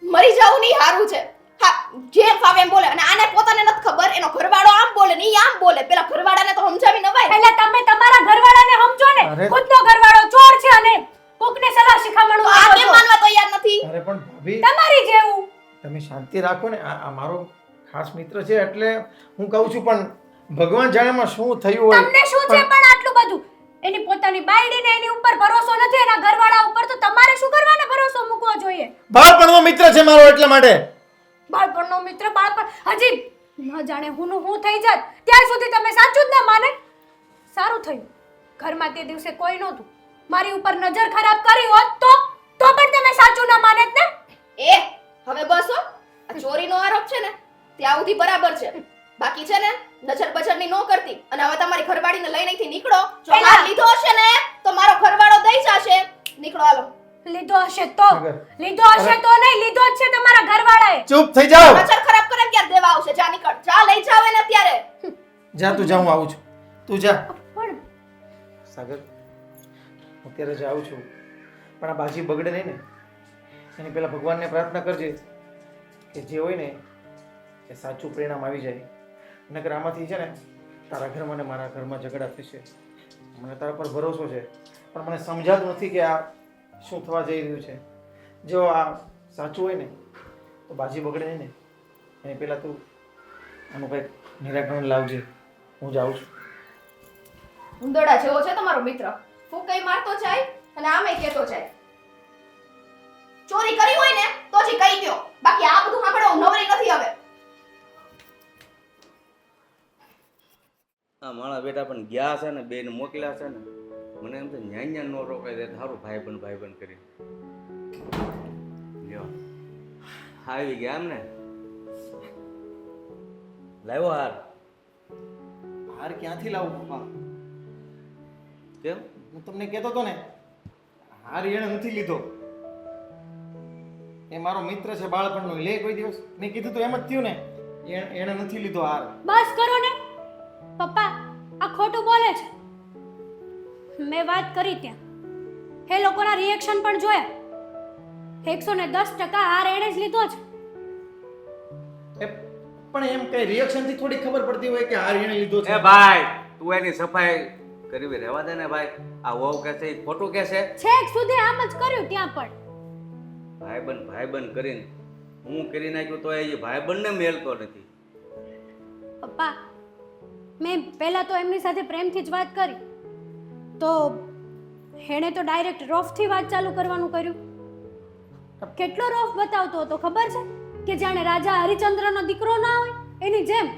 મરી જાવું નહીં હારું છે. હા, જે ફાવે એમ બોલે. અને આને પોતાને નથી ખબર, એનો ઘરવાળો આમ બોલે ને ઈ આમ બોલે. પેલા ઘરવાળાને તો સમજાવી નવાય. પહેલા તમે તમારા ઘરવાળાને સમજો ને. અરે. ખુદનો ઘરવાળો ચોર છે અને કોકને સલાહ શીખામણું તો આ આપો કેમ છો. માનવા તૈયાર નથી? અરે પણ ભાભી, તમારી જેવું. તમે શાંતિ રાખો ને. આ મારો ખાસ મિત્ર છે એટલે હું કહું છું, પણ ભગવાન જાણે એમાં શું થયું હોય. તમને શું છે પણ આટલું બધું? એની પોતાની બાયડીને એની ઉપર ભરોસો નથી, એના ઘરવાળા ઉપર તો તમારે શું કરવાને ભરોસો મૂકવો જોઈએ? બાળપણનો મિત્ર છે મારો, એટલા માટે. બાળપણનો મિત્ર બાળપણ હજી ન જાણે હું થઈ જાત ત્યાં સુધી તમે સાચું જ ના માને. સારું થયું ઘરમાં તે દિવસે કોઈ નહોતું. મારી ઉપર નજર ખરાબ કરી હોત તો પણ તમે સાચું ના માનેત ને. એ હવે બસ હો. આ ચોરીનો આરોપ છે ને ત્યાં સુધી બરાબર છે. બાકી છે ને નજર બજરની નો કરતી. અને હવે તમારી ઘરવાળીને લઈને અહીંથી નીકળો. જો પેલા- હાર લીધો હશે ને તો મારો ઘરવાળો દઈ જશે. નીકળો હાલો. લીધો હશે તો સાગર. લીધો હશે તો નહીં, લીધો જ છે તમારા ઘરવાળાએ. ચૂપ થઈ જાઓ. કચર ખરાબ કરે ને ક્યારે દેવા આવશે? જા નીકળ, જા લઈ જાવ એને અત્યારે. જા તું જા, હું આવું છું. તું જા. પણ સાગર, અત્યારે જ આવું છું, પણ આ બાજી બગડે નહીં ને એની પહેલા ભગવાનને પ્રાર્થના કરજે કે જે હોય ને એ સાચું પરિણામ આવી જાય. નકર આમાંથી છે ને તારા ઘરમાં ને મારા ઘરમાં ઝઘડા થશે. મને તારા પર ભરોસો છે, પણ મને સમજાતું નથી કે આ શું થવા જઈ રહ્યું છે. જો આ સાચું હોય ને તો બાજી બગડે નહીં ને એની પહેલાં તું આનું કંઈક નિરાકરણ લાવજે. હું જાઉં છું. ઉંદરડા જેવો છે તમારો મિત્ર. ફૂંકાઈ મારતો જાય અને આમે કહેતો જાય. ચોરી કરી હોય ને તો જ કહી દ્યો, બાકી આ બધું સાંભળવા હું નવરી નથી હવે. આ મારા બેટા પણ ગયા છે ને બેન મોકલ્યા છે ને મને એમ તો ન્યા નો રોકાય દે સારું ભાઈબંધ કરી લ્યો આવી ગયા એમ ને લાવ્યો હાર હાર ક્યાંથી લાવું પપ્પા? કેમ હું તમને કહેતો હતો ને, હાર એણે નથી લીધો. એ મારો મિત્ર છે બાળપણનો. લે કોઈ દિવસ મેં કીધું તો એમ જ થયું ને, એણે નથી લીધો હાર. બસ કરો ને પપ્પા, આ ખોટું બોલે છે. મેં વાત કરી ત્યાં એ લોકોના રિએક્શન પણ જોયા. 110% હાર એણે જ લીધો છે. પણ એમ કઈ રિએક્શન થી થોડી ખબર પડતી હોય કે હાર એણે લીધો છે. એ ભાઈ તું એની સફાઈ કરી રહેવા દે ને ભાઈ. આ વહુ કે છે ઈ ખોટું કે છે. છેક સુધી આમ જ કર્યું ત્યાં પણ. ભાઈબંધ કરીને હું કરી નાખ્યું તો એ ભાઈબંધને મેલતો નથી. પપ્પા, મેં પહેલા તો એમની સાથે પ્રેમથી જ વાત કરી તો એણે તો ડાયરેક્ટ રોફથી વાત ચાલુ કરવાનું કર્યું. કેટલો રોફ બતાવતો હતો ખબર છે કે જાણે રાજા હરિચંદ્રનો દીકરો ના હોય એની જેમ.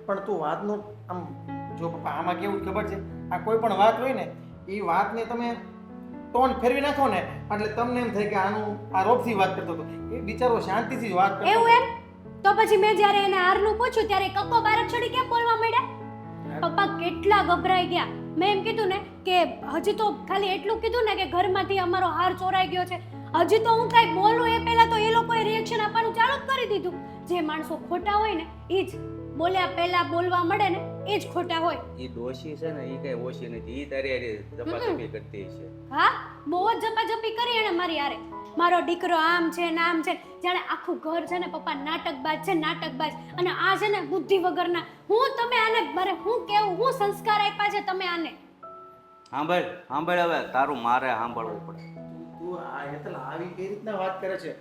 પણ તું વાતનું આમ જો પપ્પા, આમાં કેવું ખબર છે, આ કોઈ પણ વાત હોય ને એ વાતને તમે ટોન ફેરવી નાખો ને એટલે તમને એમ થાય કે આનું આ રોપથી વાત કરતો હતો. એ બિચારો શાંતિથી જ વાત કરતો. એવું એમ? તો પછી મેં જ્યારે એને હારનું પૂછ્યું ત્યારે કક્કો બારકછડી કેમ બોલવા માંડ્યા? પપ્પા કેટલા ગભરાઈ ગયા. મેં એમ કીધું ને કે હજી તો ખાલી એટલું કીધું ને કે ઘરમાંથી અમારો હાર ચોરાઈ ગયો છે, હજી તો હું કાંઈ બોલું એ પહેલા તો એ લોકોએ રિએક્શન આપવાનું ચાલુ જ કરી દીધું. જે માણસો ખોટા હોય ને એ જ બોલ્યા પહેલા બોલવા મળે ને એ જ ખોટા હોય. ઈ દોષી છે ને ઈ કઈ ઓછી નથી. ઈ તારી હારે ઝપાઝપી કરતી છે. હા, બહુ જ ઝપાઝપી કરી એણે મારી હારે. મારો દીકરો આમ છે ને આમ છે, જાણે આખું ઘર છે ને પપ્પા નાટકબાજ છે, નાટકબાજ. અને આ છે ને બુદ્ધિ વગરના. તમે આને મારે હું કેવું, હું સંસ્કાર આપ્યા છે તમે આને? સાંભળ હવે તારું મારે સાંભળવું પડે. તું આ હેતલ આવી કઈ રીતના વાત કરે છે?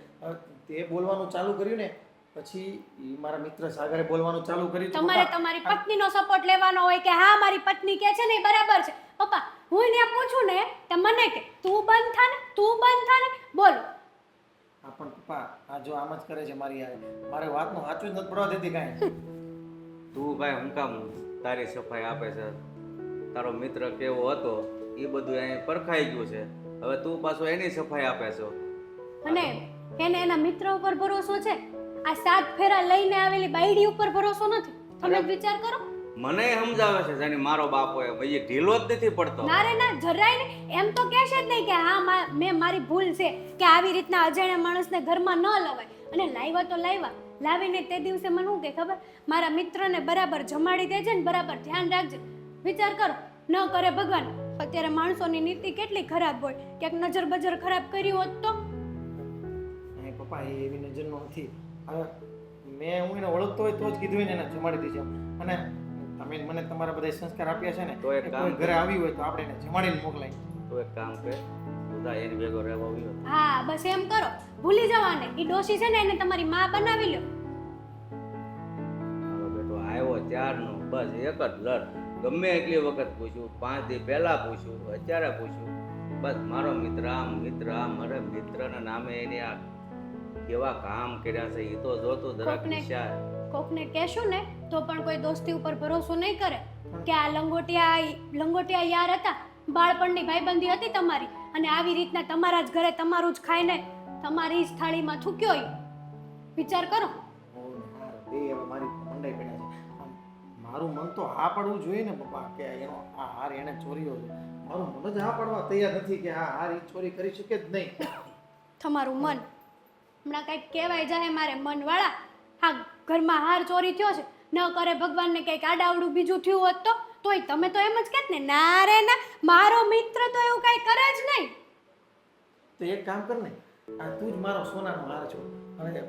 તે બોલવાનું ચાલુ કર્યું ને પછી ઈ મારા મિત્ર સાગરે બોલવાનું ચાલુ કર્યું. તમારે તમારી પત્નીનો સપોર્ટ લેવાનો હોય કે હા મારી પત્ની કે છે ને એ બરાબર છે. પપ્પા, હું એને પૂછું ને તો મને કે તું બંધ થા ને, તું બંધ થા ને. બોલો. હા પણ પપ્પા, આ જો આમ જ કરે છે મારી યાર, મારે વાતનું સાચું જ નથી પડવા દેતી કાંઈ. તું ભાઈ હું કામ તારી સફાઈ આપે છે? તારો મિત્ર કેવો હતો એ બધું અહીં પરખાઈ ગયું છે. હવે તું પાછો એની સફાઈ આપે છો. અને એને એના મિત્ર ઉપર ભરોસો છે, આ 7 ફેરા લઈને આવેલી બાયડી ઉપર ભરોસો નથી. તમે વિચાર કરો. મને સમજાવે છે જાણે મારો બાપ હોય, ભાઈ ઢીલો જ નથી પડતો. ના રે ના, જરાય ને. એમ તો કહેશે જ નહીં કે હા મેં મારી ભૂલ છે કે આવી રીતના અજાણ્યા માણસને ઘરમાં ન લવાય. અને લાવ્યા તો લાવ્યા, લાવીને તે દિવસે મને શું કે ખબર, મારા મિત્રને બરાબર જમાડી દેજે ને બરાબર ધ્યાન રાખજે. વિચાર કરો, ન કરે ભગવાન. અત્યારે માણસોની નીતિ કેટલી ખરાબ હોય. ક્યાંક નજર બજર ખરાબ કરી હોત તો? પપ્પા એ એવી નજરનો નથી. હવે મેં હું એને ઓળખતો હોય તો જ કીધું એને જમાડી દેજે. અને તમે મને તમારા બધા સંસ્કાર આપ્યા છે ને, તો એક કામ કોઈ ઘરે આવ્યું હોય તો આપણે એને જમાડીને મોકલાય. તો એક કામ કર, બધા એની ભેગો રહેવા આવ્યો. હા બસ એમ કરો, ભૂલી જવાને. ઈ ડોશી છે ને એને તમારી માં બનાવી લ્યો. મારો બેટો આવ્યો ત્યારનો બસ એક જ લડ. ગમે એટલી વખત પૂછ્યું, 5 દી પહેલા પૂછ્યું, અત્યારે પૂછ્યું, બસ મારો મિત્ર આમ. મારે મિત્રના નામે એને આ કેવા કામ કર્યા છે એ તો જોતું જરાક વિચાર. કોકને કહેશું ને તો પણ કોઈ દોસ્તી ઉપર ભરોસો નહીં કરે કે આ લંગોટિયા યાર હતા, બાળપણની ભાઈબંધી હતી તમારી, અને આવી રીતના તમારા જ ઘરે તમારું જ ખાઈને તમારી જ થાળીમાં થૂક્યો. વિચાર કરો. હવે મારી મંડાઈ પડ્યા છે. મારું મન તો હા પાડવું જોઈએ ને પપ્પા કે એનો આ હાર એણે ચોર્યો છે. મારું મન જ હા પાડવા તૈયાર નથી કે આ હાર એ ચોરી કરી શકે જ નહીં. તમારું મન હમણાં કંઈક કહેવાય જાય મારે મનવાળા. હા, ઘરમાં હાર ચોરી થયો છે, ન કરે ભગવાનને કંઈક આડાવડું બીજું થયું હોત તોય તમે તો એમ જ કહેત ને, ના રે ના, મારો મિત્ર તો એવું કંઈ કરે જ નહીં. તો એક કામ કર ને, આ તું જ મારો સોનાનો હાર છો અને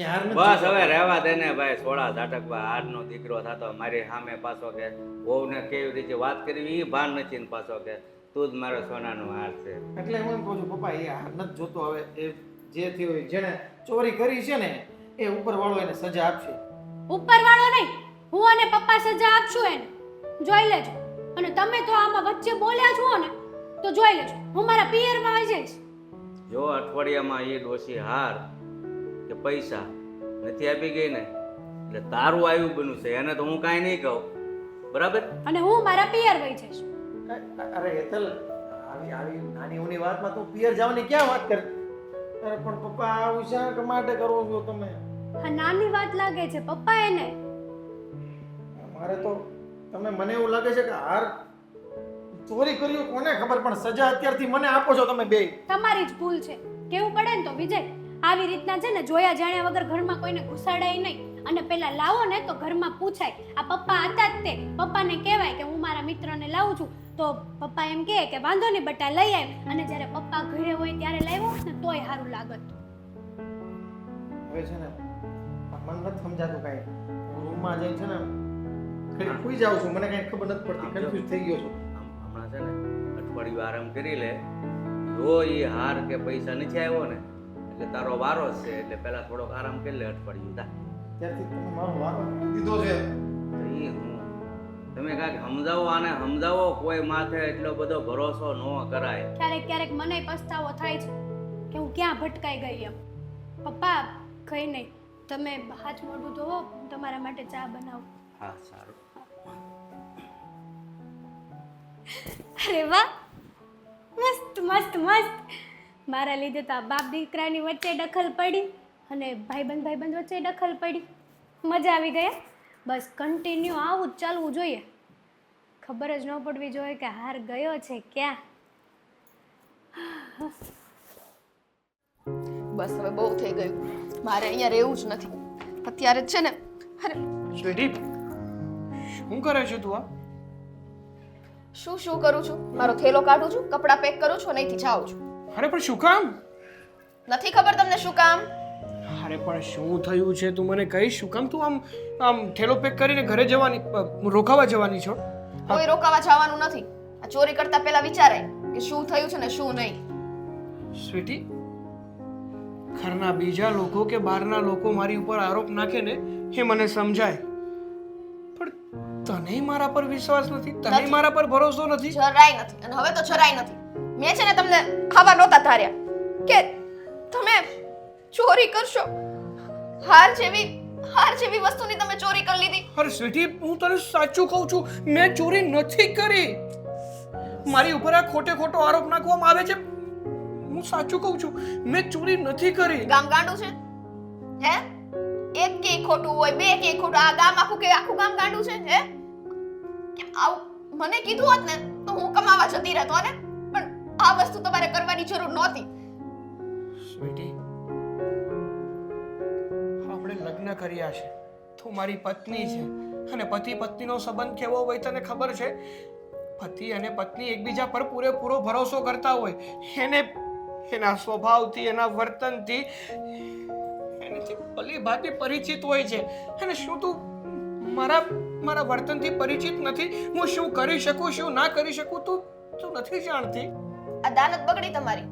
એ હાર નથી બસ હવે રહેવા દે ને ભાઈ, સોળા ઝાટકવા હારનો દીકરો થતો મારી સામે પાછો કે વહુને કેવી રીતે વાત કરવી એ ભાન નથી ને પાછો કે તું જ મારો સોનાનો હાર છે. એટલે હું એમ કહું છું પપ્પા એ હાર નથી જોતો. હવે એ જે થયું હોય, જેણે ચોરી કરી છે ને એ ઉપરવાળો એને સજા આપશે. ઉપરવાળો નહીં, હું અને પપ્પા સજા આપશું એને, જોઈ લેજો. અને તમે તો આમાં વચ્ચે બોલ્યા છો ને તો જોઈ લેજો, હું મારા પિયરમાં આવી જઈશ. જો અઠવાડિયામાં એ ડોશી હાર કે પૈસા નથી આપી ગઈ ને એટલે તારું આવ્યું બન્યું છે, એને તો હું કાંઈ નહીં કહું, બરાબર? અને હું મારા પિયર વઈ જઈશ. અરે હેતલ, આવી આવી નાની ઉની વાતમાં તું પિયર જવાની ક્યાં વાત કર? અરે પણ પપ્પા આવું શા માટે કરો છો તમે? હા, નાની વાત લાગે છે પપ્પા એને. મારે તો મને એવું લાગે છે કે હાર ચોરી કર્યું કોને ખબર, પણ સજા અત્યારથી મને આપો છો તમે બે. તમારી જ ભૂલ છે, કેવું પડે ને તો વિજય, આવી રીતના છે ને જોયા જાણ્યા વગર ઘરમાં કોઈને ઘુસાડાય નહીં. અને પેલા લાવો ને તો ઘરમાં પૂછાય, આ પપ્પા હતા જ તે, પપ્પાને કહેવાય કે હું મારા મિત્રને લાવું છું, તો પપ્પા એમ કહે કે વાંધો નહીં બટા લઈ આવ. અને જ્યારે પપ્પા ઘરે હોય ત્યારે લાવ્યો હોત ને તોય સારું લાગત. હવે છે ને મને નથી સમજાતું કાંઈ. હું રૂમમાં જઈને છે ને ઘડી સુઈ જાઉં છું, મને કાંઈ ખબર નથી પડતી, કન્ફ્યુઝ થઈ ગયો છું. હમણાં છે ને અઠવાડિયું આરામ કરી લે, જો એ હાર કે પૈસા નથી આવ્યો ને એટલે તારો વારો જ છે, એટલે પહેલા થોડોક આરામ કરી લે અઠવાડિયું તા. ત્યારથી તમે મારો વારો દીધો છે. તો એ હું તમે કાંઈક સમજાવો, આને સમજાવો, કોઈ માથે એટલો બધો ભરોસો ન કરાય. ક્યારેક ક્યારેક મને પસ્તાવો થાય છે કે હું ક્યાં ભટકાઈ ગઈ એમ. પપ્પા કંઈ નહીં, તમે હાથ મોઢું ધોવો, હું તમારા માટે ચા બનાવું. હા સારું. અરે વાહ, મસ્ત મસ્ત મસ્ત. મારા લીધે તો આ બાપ દીકરાની વચ્ચે દખલ પડી અને ભાઈબંધ વચ્ચે દખલ પડી. મજા આવી ગઈ. બસ કન્ટિન્યુ આવું જ ચાલવું જોઈએ, ખબર જ ન પડવી જોઈએ કે હાર ગયો છે ક્યાં. બસ હવે બહુ થઈ ગયું, મારે અહીંયા રહેવું જ નથી અત્યારે જ છે ને. અરે સ્વીટી, શું કરે છે તું? આ શું શું કરું છું? મારો થેલો કાઢું છું, કપડાં પેક કરું છું અને અહીંથી જાઉં છું. અરે પણ શું કામ? નથી ખબર તમને શું કામ? અરે પણ શું થયું છે તું મને કહીશ? શું કામ તું આમ થેલો પેક કરીને ઘરે જવાની, રોકાવા જવાની છો? કોઈ રોકાવા જવાનું નથી. આ ચોરી કરતા પહેલા વિચારાય કે શું થયું છે ને શું નહીં. સ્વીટી, ઘરના બીજા લોકો કે બહારના લોકો મારી ઉપર આરોપ નાખે ને એ મને સમજાય, પણ તને મારા પર વિશ્વાસ નથી, તને મારા પર ભરોસો નથી. જરાય નથી, અને હવે તો જરાય નથી. મેં છે ને તમને ખાવા નહોતા ધાર્યા કે તમે ચોરી કરશો. હાર જેવી વસ્તુની તમે ચોરી કરી લીધી. અરે સ્વીટી, હું તને સાચું કહું છું, મેં ચોરી નથી કરી. મારી ઉપર આ ખોટે ખોટો આરોપ નાખવામાં આવે છે. હું સાચું કહું છું, મેં ચોરી નથી કરી. ગામ ગાંડું છે હે? એક કે ખોટું હોય, બે કે ખોટું, આ ગામ આખું ગામ ગાંડું છે હે? કેમ આવું મને કીધું હોત ને તો હું કમાવા જતી રહેતો ને, પણ આ વસ્તુ તમારે કરવાની જરૂર નહોતી. સ્વીટી, આપણે લગ્ન કર્યા છે, તું મારી પત્ની છે, અને પતિ પત્નીનો સંબંધ કેવો હોય તને ખબર છે? પતિ અને પત્ની એકબીજા પર પૂરેપૂરો ભરોસો કરતા હોય, એને એના સ્વભાવથી, એના વર્તનથી, એનાથી ભલી ભાંતિ પરિચિત હોય છે. અને શું તું મારા વર્તનથી પરિચિત નથી? હું શું કરી શકું, શું ના કરી શકું, તું નથી જાણતી? આ દાનત બગડી તમારી.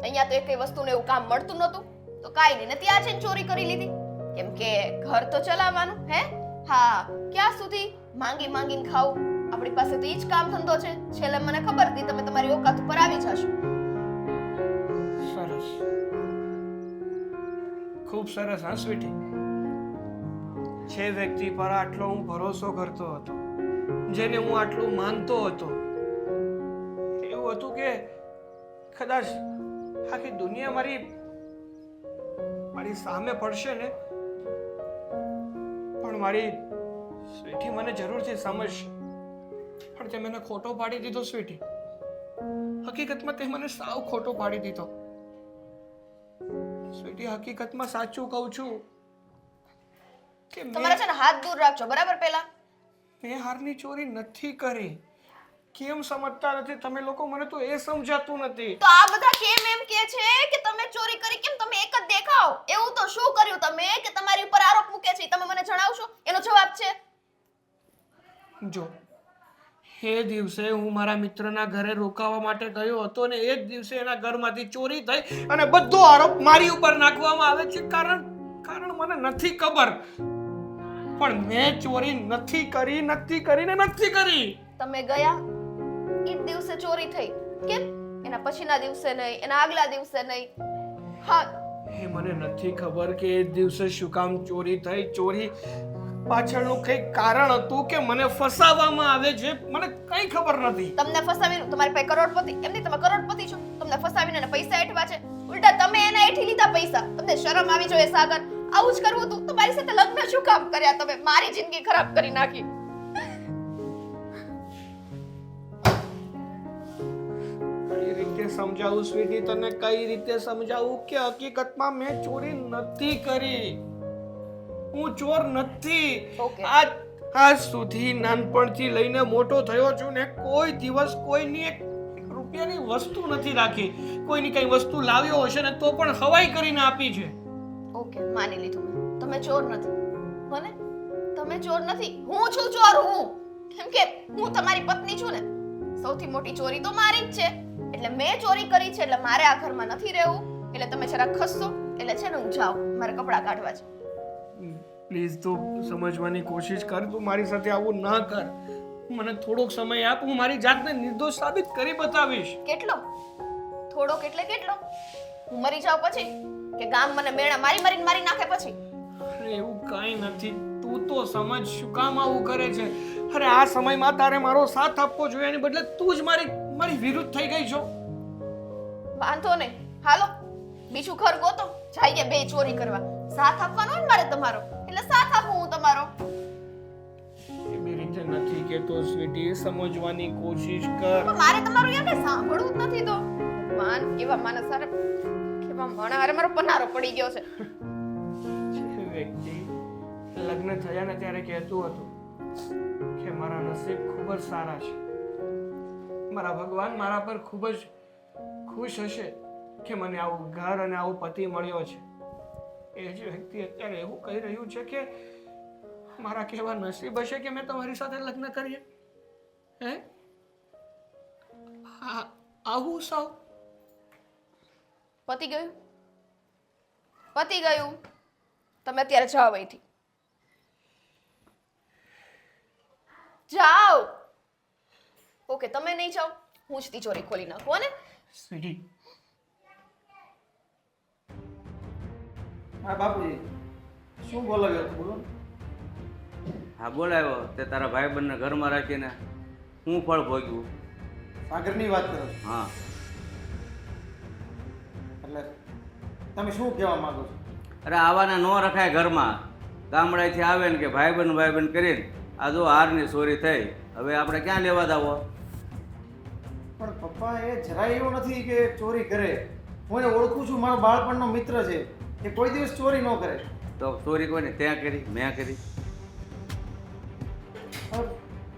અહીંયા તો એકેય વસ્તુને એવું કામ મળતું નહોતું તો કાંઈ નહીં, નથી આજે ચોરી કરી લીધી. કેમ કે ઘર તો ચલાવવાનું હે. હા, ક્યાં સુધી માંગીને ખાવું? આપણી પાસે તો ઈ જ કામ ધંધો છે. છેલ્લે મને ખબર હતી તમે તમારી ઓકાત ઉપર આવી જશો. સરસ, ખૂબ સરસ. હા સ્વીટી, જે વ્યક્તિ પર આટલો હું ભરોસો કરતો હતો, જેને હું આટલું માનતો હતો, એવું હતું કે કદાચ આખી દુનિયા મારી સામે પડશે ને પણ મારી સ્વીટી મને જરૂરથી સમજશે, પણ તે મને ખોટો પાડી દીધો સ્વીટી. હકીકતમાં તે મને સાવ ખોટો પાડી દીધો સ્વીટી. હકીકતમાં સાચું કહું છું કે તમારે છે ને હાથ દૂર રાખજો બરાબર. પહેલા મેં હારની ચોરી નથી કરી. કેમ સમજતા નથી તમે લોકો? મને તો એ સમજાતું નથી. તો આ બધા કેમ એમ કે છે કે તમે ચોરી કરી? કેમ તમે એક જ દેખાવ? એવું તો શું કર્યું તમે કે તમારી ઉપર આરોપ મૂકે છે? તમે મને જણાવશો? એનો જવાબ છે જો એ દિવસે હું મારા મિત્રના ઘરે રોકાવા માટે ગયો હતો અને એ જ દિવસે એના ઘરમાંથી ચોરી થઈ અને બધો આરોપ મારી ઉપર નાખવામાં આવે છે. કારણ મને નથી ખબર, પણ મેં ચોરી નથી કરી. તમે ગયા ઈ જ દિવસે ચોરી થઈ. કેમ એના પછીના દિવસે નહીં, એના આગલા દિવસે નહીં? હા, એ મને નથી ખબર કે એ દિવસે શું કામ ચોરી થઈ. ચોરી પાછળનું કઈ કારણ હતું કે મને ફસાવવામાં આવે છે, મને કઈ ખબર નથી. તમને ફસાવીને તમારી પાસે કરોડપતિ, એમ નહીં તમે કરોડપતિ છો, તમને ફસાવીને એને પૈસા એઠવા છે. ઉલટા તમે એના એઠી લીધા પૈસા. તમને શરમ આવી જોઈએ સાગર? આવું જ કરવું હતું તો મારી સાથે લગ્ન શું કામ કર્યા તમે? મારી જિંદગી ખરાબ કરી નાખી. કઈ રીતે સમજાવું સ્વીટી તને? કઈ રીતે સમજાવું કે હકીકતમાં મેં ચોરી નથી કરી. હું ચોર નથી. Okay. આજ સુધી નાનપણથી લઈને મોટો થયો છું ને કોઈ દિવસ કોઈની એક રૂપિયાની વસ્તુ નથી રાખી. કોઈની કઈ વસ્તુ લાવ્યો હશે ને તો પણ હવાઈ કરીને આપી છે. ઓકે, માની લીધું મેં. તમે ચોર નથી. મને તમે ચોર નથી, હું છું ચોર. હું કેમ કે હું તમારી પત્ની છું ને. સૌથી મોટી ચોરી તો મારી જ છે. એટલે મેં ચોરી કરી છે એટલે મારે આ ઘરમાં નથી રહેવું. એટલે તમે જરા ખસશો એટલે છે ને હું જાઉં, મારે કપડાં કાઢવા છે. પ્લીઝ તું સમજવાની કોશિશ કર. તું મારી સાથે આવું ના કર. મને થોડોક સમય આપ. હું મારી જાતને નિર્દોષ સાબિત કરી બતાવીશ. કેટલો? થોડોક એટલે કેટલો? હું મરી જાઉં પછી કે ગામ મને મેણા મારી નાખે પછી? અરે એવું કાંઈ નથી. તું તો સમજ. શું કામ આવું કરે છે? અરે આ સમયમાં તારે મારો સાથ આપવો જોઈએ એની બદલે તું જ મારી વિરુદ્ધ થઈ ગઈ છો. વાંધો નહીં, હાલો બીજું ઘર ગોતો. જઈએ બે ચોરી કરવા. સાથ આપવાનો હોય ને મારે તમારો, એટલે સાથ આપું હું તમારો. એવી રીતે નથી કેતો સ્વીટી. સમજવાની કોશિશ કર. પણ મારે તમારું યાર કઈ સાંભળવું જ નથી. તો માન કેવા માણસ હારે, કેવા માણસ હારે મારો પનારો પડી ગયો છે. જે વ્યક્તિ લગ્ન થયા ને ત્યારે કહેતું હતું કે મારા નસીબ ખૂબ જ સારા છે, મારા ભગવાન મારા પર ખૂબ જ ખુશ હશે કે મને આવું ઘર અને આવો પતિ મળ્યો છે. એ જ વ્યક્તિ અત્યારે એવું કહી રહ્યું છે કે મારા કેવા નસીબ હશે કે મેં તમારી સાથે લગ્ન કરીએ. હે આવું સાવ પતી ગયું, પતી ગયું. તમે અત્યારે જાઓ અહીંથી, જાઓ. ઓકે, તમે નહીં જાઓ, હું જ તિજોરી ખોલી નાખું. અને સ્વીટી, હા બાપુજી, શું બોલાવ્યો હતો? બોલો. હા બોલાવ્યો તે તારા ભાઈબંધને ઘરમાં રાખીને હું ફળ ભોગ્યું. સાગરની વાત કરો છો? હા, એટલે તમે શું કહેવા માંગો છો? અરે આવાના ન રખાય ઘરમાં. ગામડેથી આવે ને કે ભાઈબંધ કરીને આ જો હારની ચોરી થઈ, હવે આપણે ક્યાં લેવા દાવો? પણ પપ્પા એ જરાય એવું નથી કે ચોરી કરે. હું એને ઓળખું છું, મારો બાળપણનો મિત્ર છે. એ કોઈ દિવસ ચોરી ન કરે. તો ચોરી કોઈને ત્યાં કરી? મેં કરી.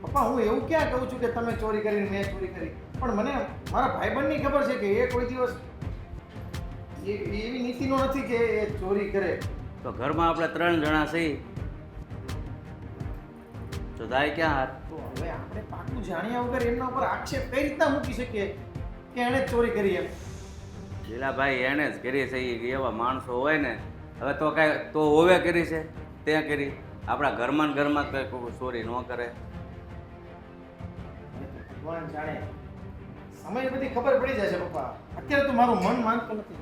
પપ્પા હું એવું ક્યાં કહું છું કે તમે ચોરી કરી મેં ચોરી કરી? પણ મને મારા ભાઈબંધની ખબર છે કે એ કોઈ દિવસ એવી નીતિનો નથી કે એ ચોરી કરે. તો ઘરમાં આપણે 3 જણા છીએ, તો જાય ક્યાં હાથ? તો હવે આપણે પાકું જાણ્યા વગર એમના ઉપર આક્ષેપ કઈ રીતના મૂકી શકીએ કે એણે જ ચોરી કરી એમ? લીલાભાઈ એણે જ કરી છે. એ એવા માણસો હોય ને, હવે તો કાંઈ તો હોવે કરી છે, ત્યાં કરી. આપણા ઘરમાં ને ઘરમાં કંઈ કોઈ ચોરી ન કરે. ભગવાન જાણે, સમય બધી ખબર પડી જાય છે પપ્પા. અત્યારે તો મારું મન માનતું નથી.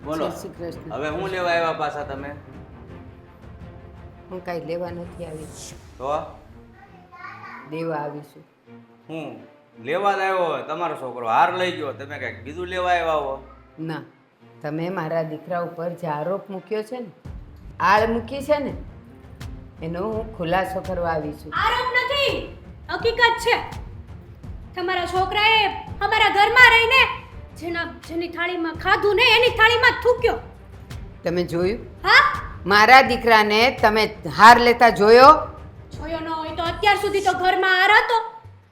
બોલો, જય શ્રી કૃષ્ણ. હવે હું લેવા આવ્યા પાછા તમે? હું કાંઈ લેવા નથી આવી, તો દેવા આવીશું. હું લેવા જ આવ્યો હોય? તમારો છોકરો હાર લઈ ગયો, તમે કંઈક બીજું લેવા આવ્યા હો? ના, તમે મારા દીકરા ઉપર જે આરોપ મૂક્યો છે ને, આળ મૂકી છે ને, એનો હું ખુલાસો કરવા આવી છું. આરોપ નથી, હકીકત છે. તમારા છોકરાએ અમારા ઘરમાં રહીને જેની થાળીમાં ખાધું ને એની થાળીમાં જ થૂક્યો. તમે જોયું? હા, મારા દીકરાને તમે હાર લેતા જોયો? જોયો ન હોય તો અત્યાર સુધી તો ઘરમાં હાર હતો,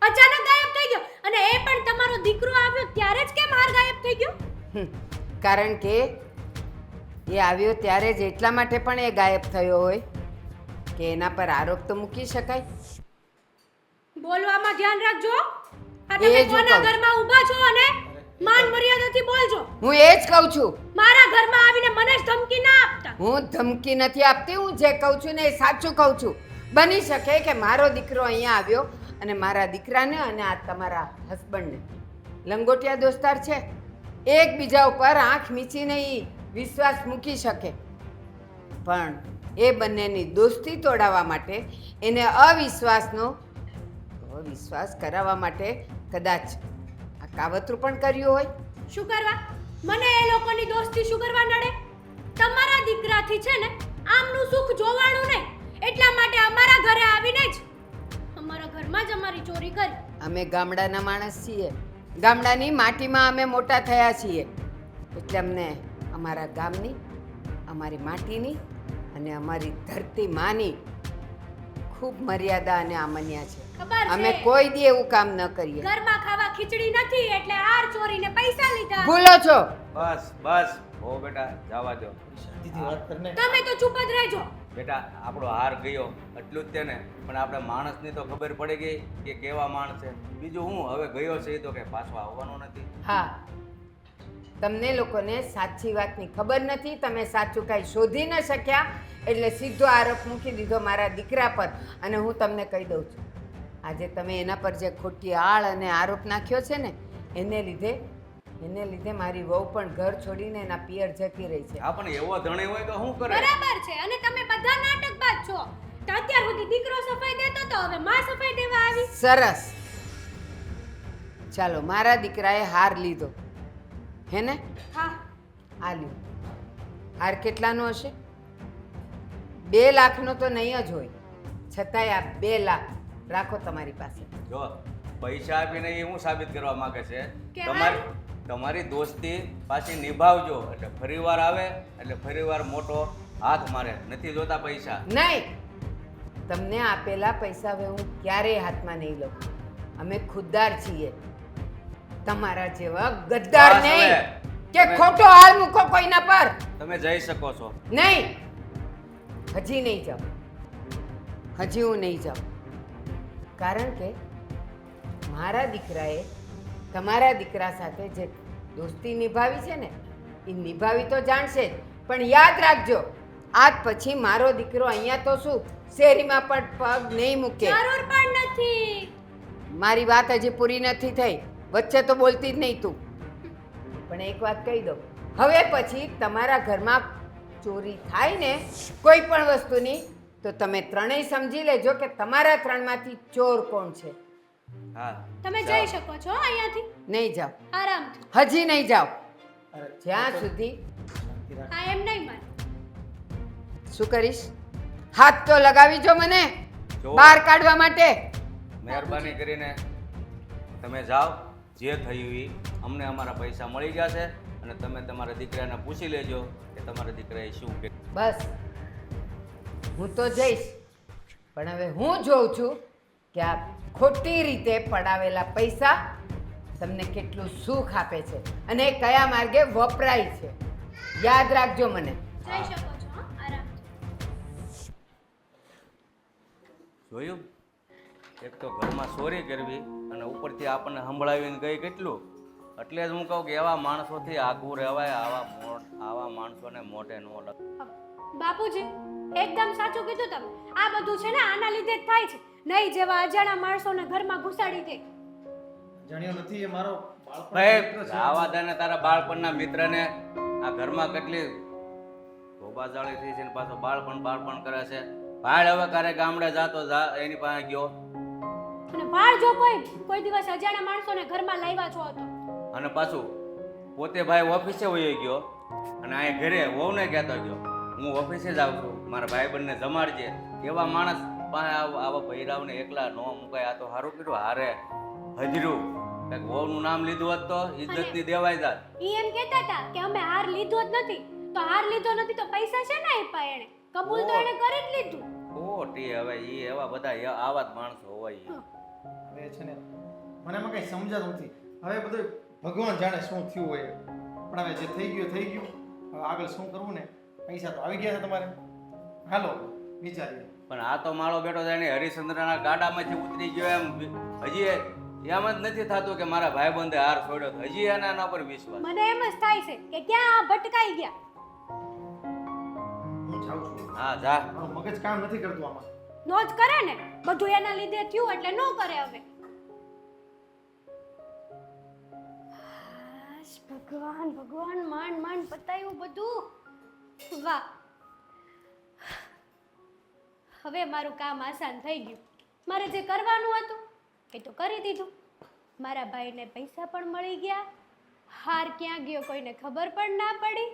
અચાનક ગાયબ થઈ ગયો. અને એ પણ તમારો દીકરો આવ્યો ત્યારે જ કેમ હાર ગાયબ થઈ ગયો? કારણ કે એ આવ્યો ત્યારે જ એટલા માટે પણ એ ગાયબ થયો હોય કે એના પર આરોપ તો મૂકી શકાય. બોલવામાં ધ્યાન રાખજો. આ એ તમે જ કોના કહું. ઘરમાં ઊભા છો અને માન મર્યાદાથી બોલજો. હું એ જ કહું છું. મારા ઘરમાં આવીને મને જ ધમકી ના આપતા. હું ધમકી નથી આપતી, હું જે કહું છું ને એ સાચું કહું છું. બની શકે કે મારો દીકરો અહીંયા આવ્યો અને મારા દીકરાને અને આ તમારા હસબન્ડને લંગોટિયા દોસ્તાર છે, એકબીજા ઉપર આંખ મીચીને ઈ વિશ્વાસ મૂકી શકે, પણ એ બંનેની દોસ્તી તોડાવવા માટે એને અવિશ્વાસ કરાવવા માટે કદાચ આ કાવતરું પણ કર્યું હોય. શું કરવા? મને એ લોકોની દોસ્તી શું કરવા નડે? તમારા દીકરાથી છે ને આમનું સુખ જોવાનું નહીં, એટલા માટે અમારા ઘરે આવીને જ અમારા ઘરમાં જ અમારી ચોરી કરી. અમે ગામડાના માણસ છીએ, ગામડાની માટીમાં અમે મોટા થયા છીએ, એટલે અમને અમારા ગામની, અમારી માટીની અને અમારી ધરતી માની ખૂબ મર્યાદા અને આમન્યા છે. ખબર છે. અમે કોઈ દી એવું કામ ન કરીએ. ઘરમાં ખાવા ખીચડી નથી એટલે હાર ચોરીને પૈસા લીધા. ભૂલો છો. બસ બસ હો બેટા, જવા દો. શાંતિથી વાત કરને. તમે તો ચૂપ જ રહેજો. બેટા આપણો હાર ગયો એટલું જ છે ને, પણ આપણે માણસની તો ખબર પડી ગઈ કે કેવા માણસ છે. બીજું હું હવે ગયો છે એ તો કે પાછો આવવાનો નથી. હા, તમને લોકોને સાચી વાતની ખબર નથી, તમે સાચું કાંઈ શોધી ન શક્યા એટલે સીધો આરોપ મૂકી દીધો મારા દીકરા પર. અને હું તમને કહી દઉં છું, આજે તમે એના પર જે ખોટી આળ અને આરોપ નાખ્યો છે ને એને લીધે મારી વહુ પણ ઘર છોડીને એના પિયર જતી રહી છે. આપણને એવો ધણી હોય તો શું કરે? બરાબર છે. અને તમે બધા નાટકબાજ છો. તો અત્યાર સુધી દીકરો સફાઈ દેતો તો હવે માં સફાઈ દેવા આવી. સરસ, ચાલો મારા દીકરાએ હાર લીધો હે ને? હા, આ લ્યો. હાર કેટલાનો હશે? 2 લાખનો તો નહીં જ હોય, છતાંય આ 2 લાખ રાખો તમારી પાસે. જો પૈસા આપીને એ હું સાબિત કરવા માંગે છે, કહેવાય. તમારી દોસ્તી પાછી નિભાવજો. એટલે ફરીવાર આવે એટલે ફરીવાર મોટો હાથ મારે, નથી જોતા પૈસા. નહીં, તમને આપેલા પૈસા હવે હું ક્યારેય હાથમાં નહીં લઉં. અમે ખુદદાર છીએ, તમારા જેવા ગદ્દાર બસ નહીં હવે. કે ખોટો હાર મૂકો કોઈના પર. તમે જઈ શકો છો. નહીં, હજી નહીં જાઉં, હજી હું નહીં જાઉં. કારણ કે મારા દીકરાએ તમારા દીકરા સાથે જે દોસ્તી નિભાવી છે ને એ નિભાવી તો જાણશે જ, પણ યાદ રાખજો આજ પછી મારો દીકરો અહીંયા તો શું શેરીમાં પણ પગ નહીં મૂકે. જરૂર પણ નથી. મારી વાત હજી પૂરી નથી થઈ, વચ્ચે તો બોલતી જ નહીં તું. પણ એક વાત કહી દઉં, હવે પછી તમારા ઘરમાં ચોરી થાય ને કોઈ પણ વસ્તુની તો તમે ત્રણેય સમજી લેજો કે તમારા 3માંથી ચોર કોણ છે. હા તમે જાઓ. જઈ શકો છો અહીંયાથી નહીં જાઓ, આરામથી. હજી નહીં જાઓ, અરે, જ્યાં સુધી. શાંતિ રાખ. હા, એમ નહીં માન. શું કરીશ? હાથ તો લગાવી જો મને જો. બહાર કાઢવા માટે. મહેરબાની કરીને તમે જાઓ, જે થયું એ અમને અમારા પૈસા મળી જશે અને તમે તમારા દીકરાને પૂછી લેજો કે તમારા દીકરાએ શું કર્યું. બસ હું તો જઈશ, પણ હવે હું જોઉં છું કે આ ખોટી રીતે પડાવેલા પૈસા તમને કેટલું સુખ આપે છે અને એ કયા માર્ગે વપરાય છે. યાદ રાખજો મને. જઈ શકો છો. હા, આરામથી. જોયું? એક તો ઘરમાં ચોરી કરવી અને ઉપરથી આપણને સંભળાવીને ગઈ કેટલું. એટલે જ હું કહું કે એવા માણસોથી આગવું રહેવાય, આવા માણસોને મોઢે ન લગ. બાપુજી, એકદમ સાચું કીધું તમે. આ બધું છે ને આના લીધે જ થાય છે. નહીં જેવા અજાણા માણસોને ઘરમાં ઘુસાડી દે. જાણ્યો નથી એ મારો બાળપણનો ભાઈ મિત્ર છે. આવા દે ને તારા બાળપણના મિત્રને આ ઘરમાં કેટલી ધોબાજાળી થઈ છે ને પાછો બાળપણ કરે છે. ભાઈ હવે ક્યારે ગામડે જાતો એની પાસે ગયો અને ભાળ જો કોઈ દિવસ અજાણા માણસોને ઘરમાં લાવ્યા છો તો અને પાછું પોતે ભાઈ ઓફિસે વયો ગયો અને અહીંયા ઘરે વહુને કહેતો ગયો હું ઓફિસે જ આવું છું, મારા ભાઈબંધને જમાડજે. એવા માણસ પાસે આવા ભૈરાવને એકલા ન મુકાય. આ તો સારું કર્યું હારે હજરું કંઈક વહુનું નામ લીધું હોત તો ઇજ્જતની દેવાય જાત. ઈ એમ કહેતા હતા કે અમે હાર લીધો જ નથી. તો હાર લીધો નથી તો પૈસા છે ને આપ્યા એણે? કબૂલ તો એણે કરી જ લીધું. ખોટી હવે ઈ એવા બધા આવા જ માણસો હોય. હવે છે ને મને એમાં કંઈ સમજાતું નથી. હવે બધું ભગવાન જાણે શું થયું હોય, પણ હવે જે થઈ ગયું થઈ ગયું. હવે આગળ શું કરવું ને? પૈસા તો આવી ગયા છે તમારે, હાલો વિચારીએ. પણ આ તો મારો બેટો જાણે હરિશ્ચંદ્રના ગાડામાંથી ઉતરી ગયો એમ હજી એમ જ નથી થતું કે મારા ભાઈબંધે હાર છોડ્યો તો હજી એના પર વિશ્વાસ. મને એમ જ થાય છે કે ક્યાં આ ભટકાઈ ગયા. હું જાઉં છું. હા જા. મારું મગજ કામ નથી કરતું આમાં. નો જ કરે ને, બધું એના લીધે થયું એટલે નો કરે હવે. હાશ, ભગવાન ભગવાન, માંડ માંડ પતાયું બધું. વાહ, હવે મારું કામ આસાન થઈ ગયું. મારે જે કરવાનું હતું એ તો કરી દીધું. મારા ભાઈને પૈસા પણ મળી ગયા, હાર ક્યાં ગયો કોઈને ખબર પણ ના પડી,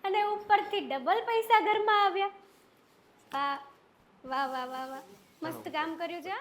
અને ઉપરથી ડબલ પૈસા ઘરમાં આવ્યા. વાહ વાહ વાહ વાહ વાહ, મસ્ત કામ કર્યું છે.